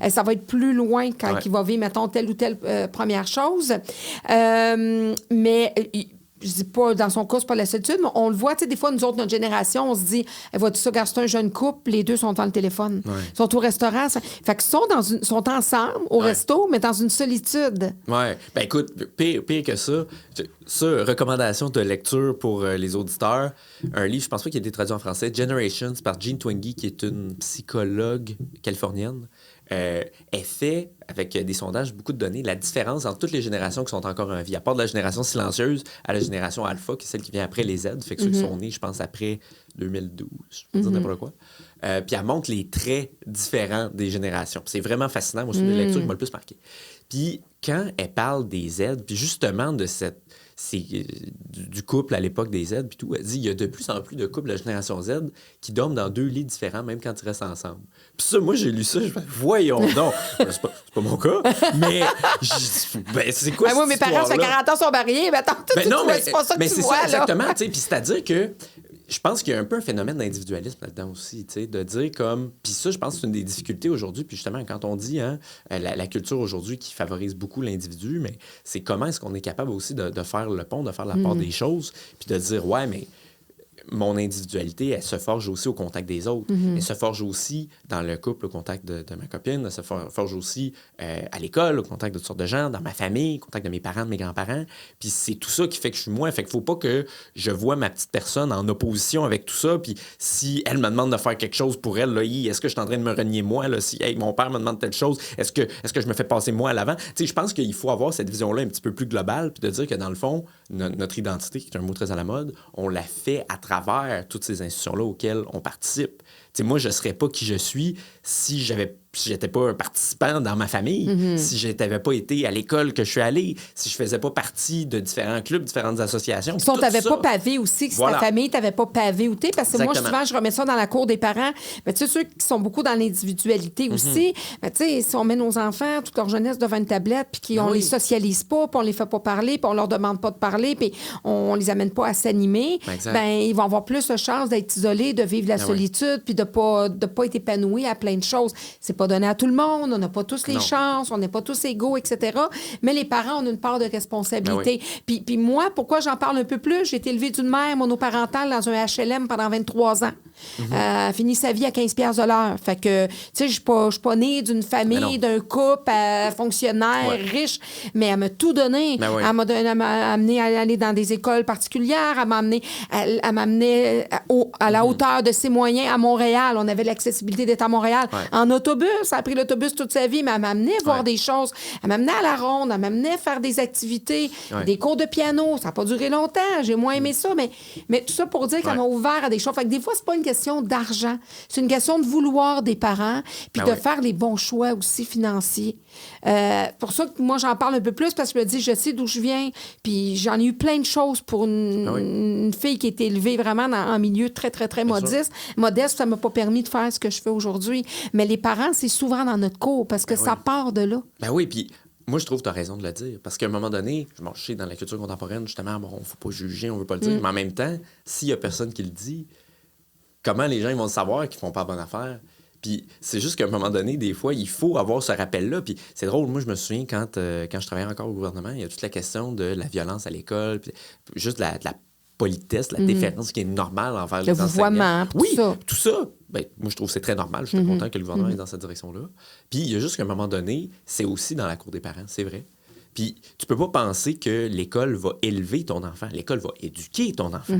Ça va être plus loin quand il va vivre, mettons, telle ou telle première chose. Mais... je dis pas, dans son cas, c'est pas la solitude, mais on le voit, tu sais, des fois, nous autres, notre génération, on se dit, vois-tu ça, c'est un jeune couple, les deux sont dans le téléphone. Ils sont au restaurant. Fait qu'ils sont ensemble au resto, mais dans une solitude. Ouais. Ben écoute, pire que ça, recommandation de lecture pour les auditeurs, un livre, je pense pas qu'il a été traduit en français, Generations, par Jean Twenge, qui est une psychologue californienne. Elle fait, avec des sondages, beaucoup de données, la différence entre toutes les générations qui sont encore en vie. À part de la génération silencieuse à la génération alpha, qui est celle qui vient après les Z, fait que ceux qui sont nés, je pense, après 2012, je peux dire n'importe quoi. Puis elle montre les traits différents des générations. Puis c'est vraiment fascinant. Moi, c'est une des lectures qui m'a le plus marqué. Puis quand elle parle des Z, puis justement de du couple à l'époque des Z, puis tout, elle dit il y a de plus en plus de couples de la génération Z qui dorment dans 2 lits différents, même quand ils restent ensemble. Puis ça, moi, j'ai lu ça, je fais, voyons donc. c'est pas mon cas, mais c'est quoi moi, cette mes parents, ça fait 40 ans, sont mariés, mais attends, c'est pas ça que tu vois, là. Exactement, tu sais, puis c'est-à-dire que je pense qu'il y a un peu un phénomène d'individualisme là-dedans aussi, tu sais, de dire comme... Puis ça, je pense que c'est une des difficultés aujourd'hui. Puis justement, quand on dit la culture aujourd'hui qui favorise beaucoup l'individu, mais c'est comment est-ce qu'on est capable aussi de faire le pont, de faire la part des choses, puis de dire, ouais, mais mon individualité, elle se forge aussi au contact des autres. Elle se forge aussi dans le couple, au contact de ma copine. Elle se forge aussi à l'école, au contact de toutes sortes de gens, dans ma famille, au contact de mes parents, de mes grands-parents. Puis c'est tout ça qui fait que je suis moi. Fait qu'il faut pas que je vois ma petite personne en opposition avec tout ça. Puis si elle me demande de faire quelque chose pour elle, là, est-ce que je suis en train de me renier moi? Là, si mon père me demande telle chose, est-ce que je me fais passer moi à l'avant? Tu sais, je pense qu'il faut avoir cette vision-là un petit peu plus globale, puis de dire que dans le fond, notre identité, qui est un mot très à la mode, on la fait à travers toutes ces institutions-là auxquelles on participe. T'sais, moi, je ne serais pas qui je suis si j'étais pas un participant dans ma famille, si je n'avais pas été à l'école que je suis allé, si je faisais pas partie de différents clubs, différentes associations. Si on t'avait pas pavé aussi, si ta famille t'avait pas pavé ou parce que moi, souvent, je remets ça dans la cour des parents. Mais tu sais, ceux qui sont beaucoup dans l'individualité aussi, mais tu sais, si on met nos enfants toute leur jeunesse devant une tablette, puis qu'on les socialise pas, puis on les fait pas parler, puis on leur demande pas de parler, puis on les amène pas à s'animer, ben ils vont avoir plus de chances d'être isolés, de vivre la solitude, puis de pas être épanouis à plein de choses. C'est pas donné à tout le monde, on n'a pas tous les chances, on n'est pas tous égaux, etc. Mais les parents ont une part de responsabilité. Puis moi, pourquoi j'en parle un peu plus? J'ai été élevée d'une mère monoparentale dans un HLM pendant 23 ans. Elle a fini sa vie à 15$ de l'heure. Fait que, tu sais, je suis pas née d'une famille, d'un couple, fonctionnaire, riche, mais elle m'a tout donné. Elle m'a amené à aller dans des écoles particulières, elle m'a amené à la hauteur de ses moyens à Montréal. On avait l'accessibilité d'être à Montréal en autobus. Elle a pris l'autobus toute sa vie, mais elle m'a amené voir des choses. Elle m'a amené à la ronde, elle m'a amené à faire des activités, des cours de piano. Ça n'a pas duré longtemps. J'ai moins aimé ça, mais tout ça pour dire qu'elle m'a ouvert à des choses. Fait que des fois, c'est pas une question d'argent. C'est une question de vouloir des parents, puis de faire les bons choix aussi financiers. Pour ça que moi, j'en parle un peu plus, parce que je me dis, je sais d'où je viens, puis j'en ai eu plein de choses pour une fille qui a été élevée vraiment dans un milieu très, très, très modeste. Modeste, ça m'a pas permis de faire ce que je fais aujourd'hui. Mais les parents, c'est souvent dans notre cours, parce que ça part de là. Ben oui, puis moi, je trouve que tu as raison de le dire. Parce qu'à un moment donné, je sais, dans la culture contemporaine, justement, bon, faut pas juger, on veut pas le dire. Mais en même temps, s'il y a personne qui le dit, comment les gens ils vont le savoir qu'ils font pas bonne affaire? Puis c'est juste qu'à un moment donné, des fois, il faut avoir ce rappel-là. Puis c'est drôle, moi, je me souviens quand je travaillais encore au gouvernement, il y a toute la question de la violence à l'école, puis juste de la politesse, la déférence qui est normale envers les enseignants. Le vouvoiement, tout ça. Ben, moi, je trouve que c'est très normal. Je suis content que le gouvernement est dans cette direction-là. Puis il y a juste qu'à un moment donné, c'est aussi dans la cour des parents, c'est vrai. Puis tu peux pas penser que l'école va élever ton enfant. L'école va éduquer ton enfant.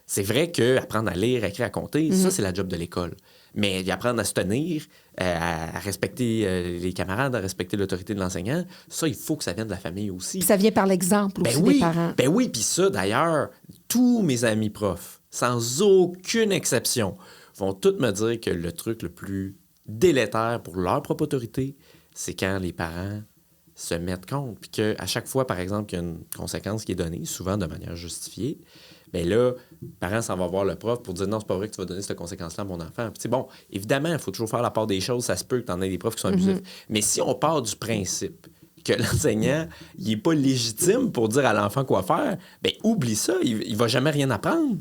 C'est vrai qu'apprendre à lire, à écrire, à compter, ça, c'est la job de l'école. Mais apprendre à se tenir, à respecter les camarades, à respecter l'autorité de l'enseignant, ça, il faut que ça vienne de la famille aussi. Puis ça vient par l'exemple aussi des parents. Ben oui, puis ça, d'ailleurs, tous mes amis profs, sans aucune exception, vont tous me dire que le truc le plus délétère pour leur propre autorité, c'est quand les parents se mettent compte. Puis qu'à chaque fois, par exemple, qu'il y a une conséquence qui est donnée, souvent de manière justifiée, bien là, le parent s'en va voir le prof pour dire « Non, c'est pas vrai que tu vas donner cette conséquence-là à mon enfant. » Puis bon, évidemment, il faut toujours faire la part des choses. Ça se peut que tu en aies des profs qui sont abusifs. Mais si on part du principe que l'enseignant, il n'est pas légitime pour dire à l'enfant quoi faire, bien, oublie ça, il va jamais rien apprendre.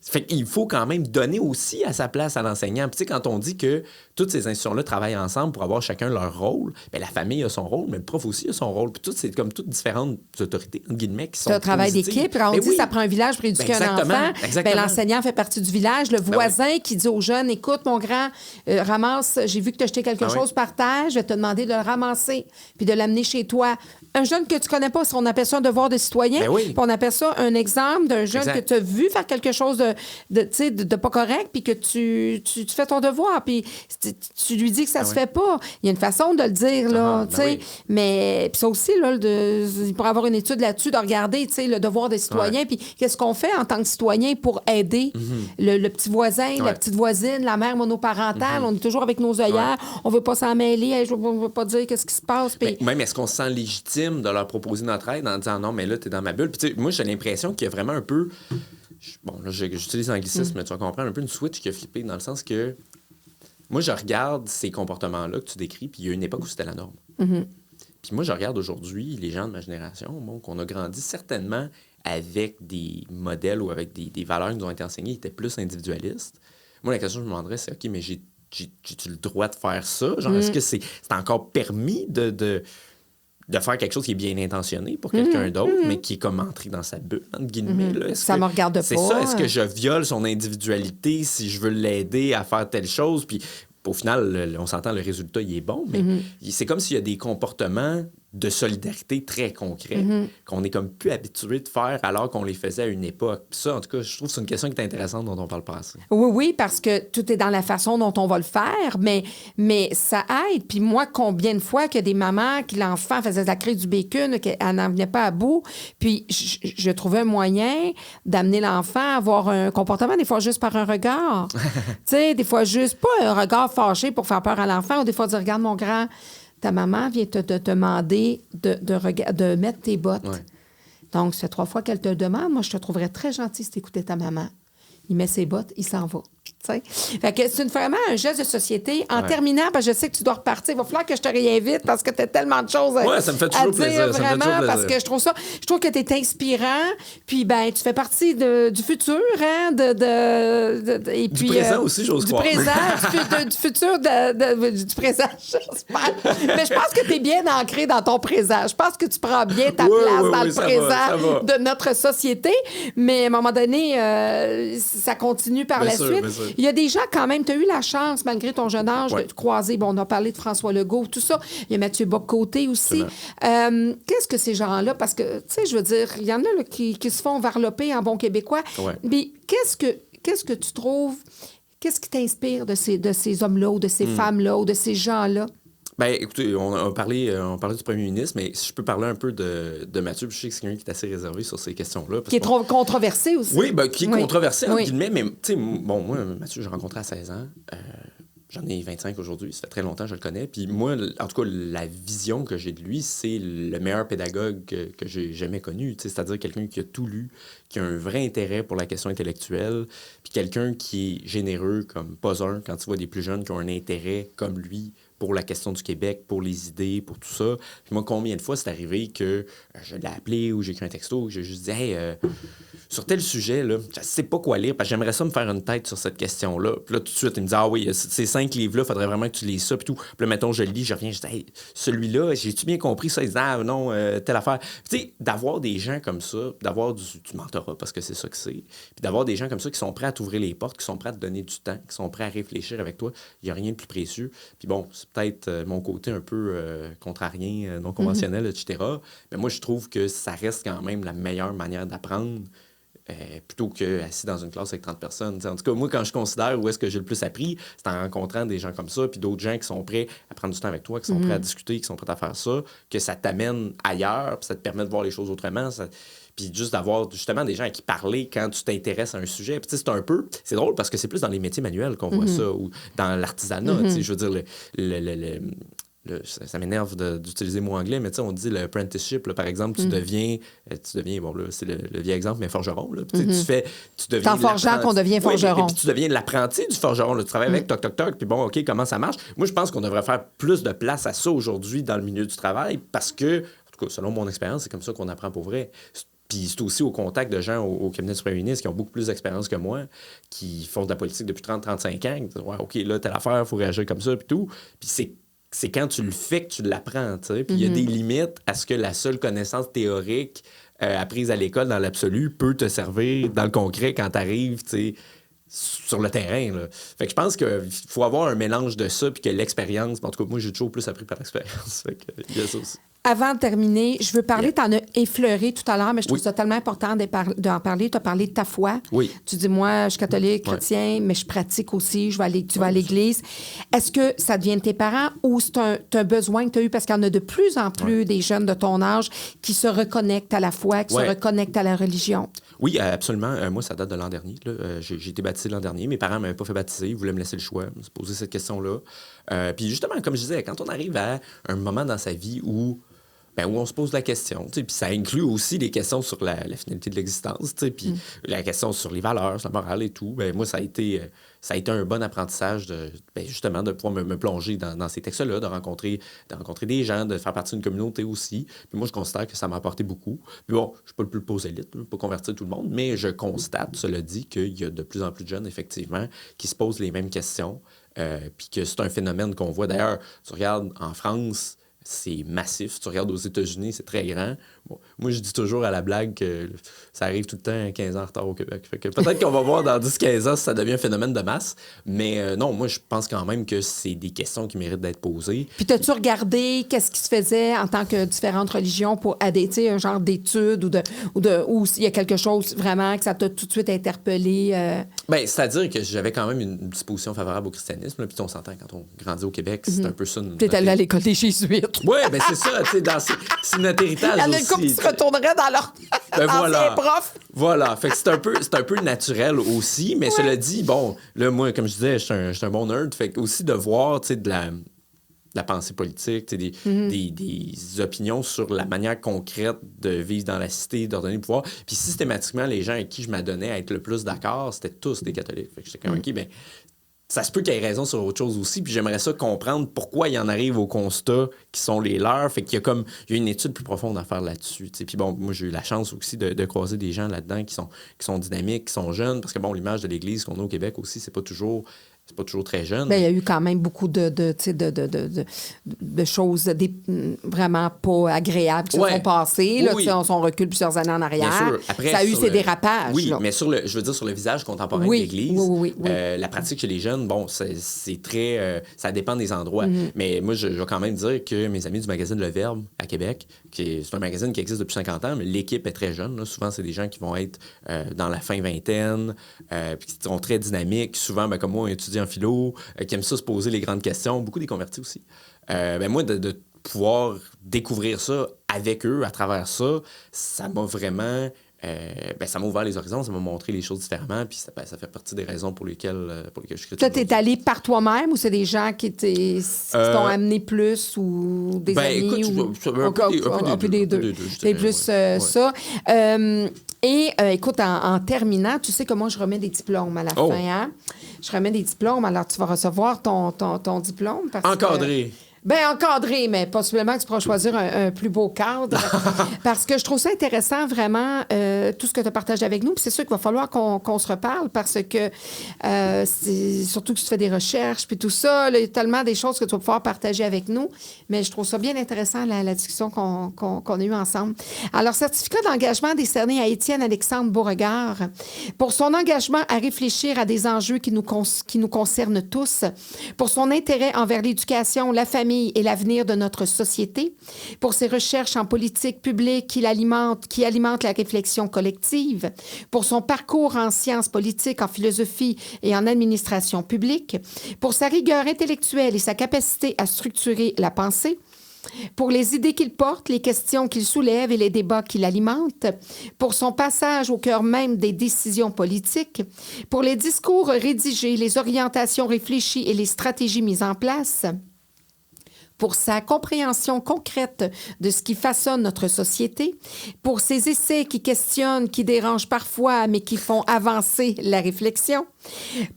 Fait qu'il faut quand même donner aussi à sa place à l'enseignant. Puis tu sais, quand on dit que toutes ces institutions-là travaillent ensemble pour avoir chacun leur rôle, bien, la famille a son rôle, mais le prof aussi a son rôle. Puis c'est comme toutes différentes autorités, entre guillemets, qui sont c'est un travail d'équipe. Quand on dit ça prend un village pour éduquer un enfant, bien, l'enseignant fait partie du village. Le voisin qui dit aux jeunes, écoute, mon grand, ramasse, j'ai vu que tu as jeté quelque chose par terre, je vais te demander de le ramasser puis de l'amener chez toi. Un jeune que tu connais pas, on appelle ça un devoir de citoyen. Puis on appelle ça un exemple d'un jeune que tu as vu faire quelque chose de pas correct, puis que tu fais ton devoir, puis tu lui dis que ça se fait pas. Il y a une façon de le dire, là, tu sais. Mais ça aussi, là, il pourrait y avoir une étude là-dessus, de regarder, tu sais, le devoir des citoyens, puis qu'est-ce qu'on fait en tant que citoyen pour aider le petit voisin, la petite voisine, la mère monoparentale. On est toujours avec nos œillères. On veut pas s'en mêler. On veut pas dire qu'est-ce qui se passe. Puis... Même, est-ce qu'on se sent légitime de leur proposer notre aide en disant non, mais là, t'es dans ma bulle. Puis, moi, j'ai l'impression qu'il y a vraiment un peu. Bon, là, j'utilise l'anglicisme, mais tu vas comprendre un peu une switch qui a flippé dans le sens que moi, je regarde ces comportements-là que tu décris, puis il y a une époque où c'était la norme. Puis moi, je regarde aujourd'hui les gens de ma génération, bon, qu'on a grandi certainement avec des modèles ou avec des valeurs qui nous ont été enseignées, qui étaient plus individualistes. Moi, la question que je me demanderais, c'est OK, mais j'ai-tu le droit de faire ça? Genre, est-ce que c'est encore permis de faire quelque chose qui est bien intentionné pour quelqu'un d'autre, mais qui est comme entré dans sa bulle, entre guillemets. Là. Ça me regarde pas. C'est ça, est-ce que je viole son individualité si je veux l'aider à faire telle chose? Puis au final, on s'entend, le résultat, il est bon, mais c'est comme s'il y a des comportements de solidarité très concrets qu'on est comme plus habitué de faire alors qu'on les faisait à une époque. Puis ça, en tout cas, je trouve que c'est une question qui est intéressante dont on parle pas assez. Oui, parce que tout est dans la façon dont on va le faire, mais ça aide. Puis moi, combien de fois qu'il y a des mamans qui l'enfant faisait la crise du bacon, qu'elle n'en venait pas à bout, puis je trouvais un moyen d'amener l'enfant à avoir un comportement, des fois juste par un regard. Tu sais, des fois juste pas un regard fâché pour faire peur à l'enfant, ou des fois dire, regarde mon grand, ta maman vient te demander de mettre tes bottes. Ouais. Donc, c'est 3 fois qu'elle te le demande. Moi, je te trouverais très gentil si tu écoutais ta maman. Il met ses bottes, il s'en va. Fait que c'est vraiment un geste de société. En terminant, parce que je sais que tu dois repartir, il va falloir que je te réinvite parce que tu as tellement de choses ça me fait toujours à dire, plaisir. Vraiment, parce que je trouve que tu es inspirant. Puis, ben, tu fais partie du futur, hein? Et puis, du présent aussi, j'ose croire. Du présent, du futur, du présent, j'espère. Mais je pense que tu es bien ancré dans ton présent. Je pense que tu prends bien ta place dans le présent de notre société. Mais à un moment donné, ça continue par la suite. Il y a des gens, quand même, tu as eu la chance, malgré ton jeune âge, de te croiser. Bon, on a parlé de François Legault, tout ça. Il y a Mathieu Bock-Côté aussi. Qu'est-ce que ces gens-là... Parce que, tu sais, je veux dire, il y en a là, qui se font varloper en bon québécois. Mais qu'est-ce que tu trouves... Qu'est-ce qui t'inspire de ces hommes-là ou de ces femmes-là ou de ces gens-là? Ben, écoutez, on a parlé du premier ministre, mais si je peux parler un peu de Mathieu, puis je sais que c'est quelqu'un qui est assez réservé sur ces questions-là. Qui est trop controversé aussi. Oui, ben, qui est controversé, entre guillemets, mais tu sais, bon, moi, Mathieu, j'ai rencontré à 16 ans. J'en ai 25 aujourd'hui, ça fait très longtemps que je le connais. Puis moi, en tout cas, la vision que j'ai de lui, c'est le meilleur pédagogue que j'ai jamais connu. C'est-à-dire quelqu'un qui a tout lu, qui a un vrai intérêt pour la question intellectuelle, puis quelqu'un qui est généreux comme pas un, quand tu vois des plus jeunes qui ont un intérêt comme lui pour la question du Québec, pour les idées, pour tout ça. Puis moi, combien de fois c'est arrivé que je l'ai appelé ou j'ai écrit un texto, que j'ai juste dit « Hey, sur tel sujet, là, je sais pas quoi lire, parce que j'aimerais ça me faire une tête sur cette question-là. » Puis là, tout de suite, il me dit « Ah oui, ces 5 livres-là, il faudrait vraiment que tu lises ça. » Puis tout. Puis là, mettons, je le lis, je reviens, je dis « Hey, celui-là, j'ai-tu bien compris ça? » Ils disent « Ah non, telle affaire. » Puis tu sais, d'avoir des gens comme ça, d'avoir du mentorat, parce que c'est ça que c'est, puis d'avoir des gens comme ça qui sont prêts à t'ouvrir les portes, qui sont prêts à te donner du temps, qui sont prêts à réfléchir avec toi, il n'y a rien de plus précieux. Puis bon, c'est peut-être mon côté un peu contrarien, non conventionnel, etc. Mais moi, je trouve que ça reste quand même la meilleure manière d'apprendre. Plutôt qu'assis dans une classe avec 30 personnes. T'sais, en tout cas, moi, quand je considère où est-ce que j'ai le plus appris, c'est en rencontrant des gens comme ça, puis d'autres gens qui sont prêts à prendre du temps avec toi, qui sont prêts à discuter, qui sont prêts à faire ça, que ça t'amène ailleurs, puis ça te permet de voir les choses autrement. Puis juste d'avoir justement des gens à qui parler quand tu t'intéresses à un sujet. Puis c'est un peu... C'est drôle parce que c'est plus dans les métiers manuels qu'on voit ça, ou dans l'artisanat. Je veux dire, ça m'énerve d'utiliser le mot anglais, mais on dit l'apprenticeship, là, par exemple, tu deviens, bon là, c'est le vieil exemple, mais forgeron, là. Tu deviens... C'est en forgeant qu'on devient forgeron. Puis tu deviens l'apprenti du forgeron, là. Tu travailles avec, toc, toc, toc, puis bon, OK, comment ça marche? Moi, je pense qu'on devrait faire plus de place à ça aujourd'hui dans le milieu du travail, parce que, en tout cas, selon mon expérience, c'est comme ça qu'on apprend pour vrai. Puis c'est aussi au contact de gens au cabinet du premier ministre qui ont beaucoup plus d'expérience que moi, qui font de la politique depuis 30-35 ans, qui disent « Ouais, OK, là, telle affaire, il faut réagir comme ça, puis tout. » Puis c'est quand tu le fais que tu l'apprends, tu sais. Puis il y a des limites à ce que la seule connaissance théorique apprise à l'école dans l'absolu peut te servir dans le concret quand tu arrives, tu sais, sur le terrain, là. Fait que je pense qu'il faut avoir un mélange de ça puis que l'expérience... En tout cas, moi, j'ai toujours plus appris par l'expérience. Fait que il y a ça aussi. Avant de terminer, je veux parler, tu en as effleuré tout à l'heure, mais je trouve ça tellement important d'en parler. Tu as parlé de ta foi. Oui. Tu dis, moi, je suis catholique, chrétien, mais je pratique aussi, tu vas à l'église. Est-ce que ça devient de tes parents ou c'est un besoin que tu as eu? Parce qu'il y en a de plus en plus des jeunes de ton âge qui se reconnectent à la foi, qui se reconnectent à la religion. Oui, absolument. Moi, ça date de l'an dernier. Là. J'ai été baptisé l'an dernier. Mes parents ne m'avaient pas fait baptiser. Ils voulaient me laisser le choix, me poser cette question-là. Puis justement, comme je disais, quand on arrive à un moment dans sa vie où on se pose la question, puis ça inclut aussi les questions sur la finalité de l'existence, puis la question sur les valeurs, sur la morale et tout. Moi, ça a été un bon apprentissage justement de pouvoir me plonger dans ces textes-là, de rencontrer des gens, de faire partie d'une communauté aussi. Puis moi, je constate que ça m'a apporté beaucoup. Puis bon, je ne suis pas le plus prosélyte, je ne peux pas convertir tout le monde, mais je constate, cela dit, qu'il y a de plus en plus de jeunes, effectivement, qui se posent les mêmes questions, puis que c'est un phénomène qu'on voit. D'ailleurs, tu regardes en France, c'est massif. Tu regardes aux États-Unis, c'est très grand. Bon, moi, je dis toujours à la blague que ça arrive tout le temps 15 ans en retard au Québec. Fait que peut-être qu'on va voir dans 10-15 ans si ça devient un phénomène de masse. Mais non, moi, je pense quand même que c'est des questions qui méritent d'être posées. Puis, t'as-tu regardé qu'est-ce qui se faisait en tant que différentes religions pour aider, un genre d'études ou s'il y a quelque chose vraiment que ça t'a tout de suite interpellé? C'est-à-dire que j'avais quand même une disposition favorable au christianisme. Puis on s'entend, quand on grandit au Québec, c'est un peu ça. T'es allé à l'école des Jésuites. Oui, c'est ça, tu sais, c'est notre héritage aussi. Il y en a une couple qui se retournerait dans leur ancien prof. Voilà, fait que c'est un peu naturel aussi, mais cela dit, bon, là, moi, comme je disais, je suis un bon nerd, fait que aussi de voir, tu sais, de la pensée politique, des opinions sur la manière concrète de vivre dans la cité, d'ordonner le pouvoir. Puis systématiquement, les gens avec qui je m'adonnais à être le plus d'accord, c'était tous des catholiques. Fait que j'étais comme, OK, ça se peut qu'il y ait raison sur autre chose aussi, puis j'aimerais ça comprendre pourquoi il en arrive aux constats qui sont les leurs. Fait qu'il y a une étude plus profonde à faire là-dessus. Puis bon, moi, j'ai eu la chance aussi de croiser des gens là-dedans qui sont dynamiques, qui sont jeunes, parce que bon, l'image de l'Église qu'on a au Québec aussi, c'est pas toujours très jeune. Il y a eu quand même beaucoup de choses vraiment pas agréables qui se sont passées. Là, on recule plusieurs années en arrière. Après, ça a eu ses dérapages. Oui, là. Mais sur le visage contemporain de l'Église, la pratique chez les jeunes, bon, c'est très... ça dépend des endroits. Mais moi, je vais quand même dire que mes amis du magazine Le Verbe à Québec, c'est un magazine qui existe depuis 50 ans, mais l'équipe est très jeune. Là. Souvent, c'est des gens qui vont être dans la fin vingtaine, puis qui sont très dynamiques. Souvent, comme moi, étudiant en philo, qui aiment ça se poser les grandes questions, beaucoup des convertis aussi. Moi, de pouvoir découvrir ça avec eux, à travers ça, ça m'a vraiment... ça m'a ouvert les horizons, ça m'a montré les choses différemment, puis ça fait partie des raisons pour lesquelles je suis chrétien. Toi, t'es allé par toi-même ou c'est des gens qui t'ont amené plus ou des amis? Écoute, ou... un peu des deux. C'est plus ça. Écoute, en terminant, tu sais que moi, je remets des diplômes à la fin. Hein? Je remets des diplômes, alors tu vas recevoir ton diplôme. Encadré. Bien, encadré, mais possiblement que tu pourras choisir un plus beau cadre. Parce que je trouve ça intéressant, vraiment, tout ce que tu as partagé avec nous. Puis c'est sûr qu'il va falloir qu'on se reparle parce que, surtout que tu fais des recherches, puis tout ça, il y a tellement des choses que tu vas pouvoir partager avec nous. Mais je trouve ça bien intéressant, la discussion qu'on a eue ensemble. Alors, certificat d'engagement décerné à Étienne Alexandre Beauregard pour son engagement à réfléchir à des enjeux qui nous concernent tous, pour son intérêt envers l'éducation, la famille, et l'avenir de notre société, pour ses recherches en politique publique qui alimentent la réflexion collective, pour son parcours en sciences politiques, en philosophie et en administration publique, pour sa rigueur intellectuelle et sa capacité à structurer la pensée, pour les idées qu'il porte, les questions qu'il soulève et les débats qu'il alimente, pour son passage au cœur même des décisions politiques, pour les discours rédigés, les orientations réfléchies et les stratégies mises en place, pour sa compréhension concrète de ce qui façonne notre société, pour ses essais qui questionnent, qui dérangent parfois, mais qui font avancer la réflexion,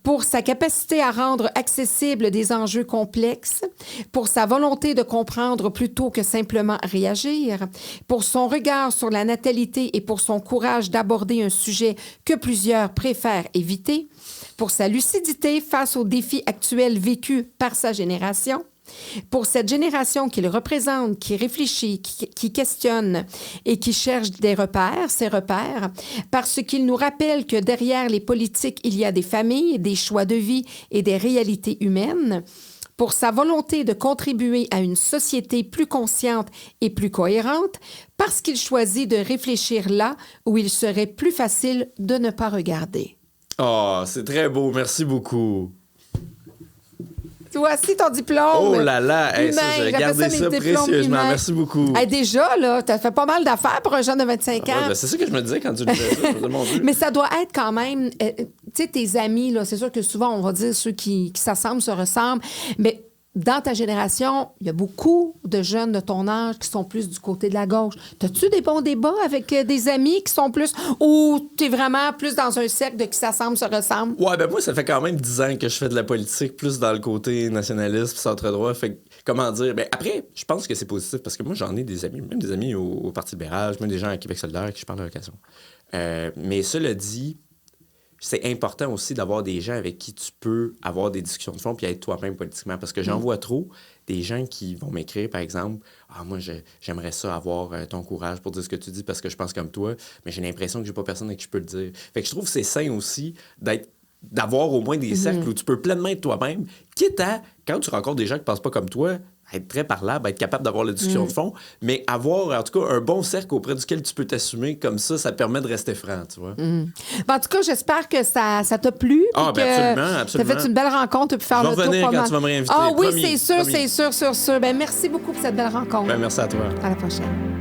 pour sa capacité à rendre accessibles des enjeux complexes, pour sa volonté de comprendre plutôt que simplement réagir, pour son regard sur la natalité et pour son courage d'aborder un sujet que plusieurs préfèrent éviter, pour sa lucidité face aux défis actuels vécus par sa génération, pour cette génération qu'il représente, qui réfléchit, qui questionne et qui cherche ses repères, parce qu'il nous rappelle que derrière les politiques, il y a des familles, des choix de vie et des réalités humaines, pour sa volonté de contribuer à une société plus consciente et plus cohérente, parce qu'il choisit de réfléchir là où il serait plus facile de ne pas regarder. Oh, c'est très beau. Merci beaucoup. Voici ton diplôme. Oh là là, hey, j'ai gardé ça précieusement. Merci beaucoup. Hey, déjà, là, tu as fait pas mal d'affaires pour un jeune de 25 ans. Ouais, c'est ça que je me disais quand tu le disais. Je me disais, mon Dieu. Mais ça doit être quand même... tu sais, tes amis, là, c'est sûr que souvent, on va dire ceux qui s'assemblent se ressemblent, mais... Dans ta génération, il y a beaucoup de jeunes de ton âge qui sont plus du côté de la gauche. As-tu des bons débats avec des amis qui sont plus... Ou tu es vraiment plus dans un cercle de qui s'assemblent, se ressemblent? Ouais, moi, ça fait quand même 10 ans que je fais de la politique, plus dans le côté nationaliste puis centre-droit. Fait que, comment dire... après, je pense que c'est positif parce que moi, j'en ai des amis, même des amis au Parti libéral, même des gens à Québec solidaire à qui je parle à l'occasion. Mais cela dit... C'est important aussi d'avoir des gens avec qui tu peux avoir des discussions de fond puis être toi-même politiquement. Parce que j'en vois trop des gens qui vont m'écrire, par exemple, « Ah, moi, j'aimerais ça avoir ton courage pour dire ce que tu dis parce que je pense comme toi, mais j'ai l'impression que j'ai pas personne avec qui je peux le dire. » Fait que je trouve que c'est sain aussi d'avoir au moins des cercles où tu peux pleinement être toi-même, quitte à, quand tu rencontres des gens qui pensent pas comme toi, être très parlable, être capable d'avoir la discussion de fond, mais avoir, en tout cas, un bon cercle auprès duquel tu peux t'assumer comme ça te permet de rester franc, tu vois. En tout cas, j'espère que ça t'a plu. Ah, bien, absolument. Tu as fait une belle rencontre, puis faire le tour. Je vais revenir quand tu vas me réinviter. Ah oui, c'est sûr. Ben, merci beaucoup pour cette belle rencontre. Ben, merci à toi. À la prochaine.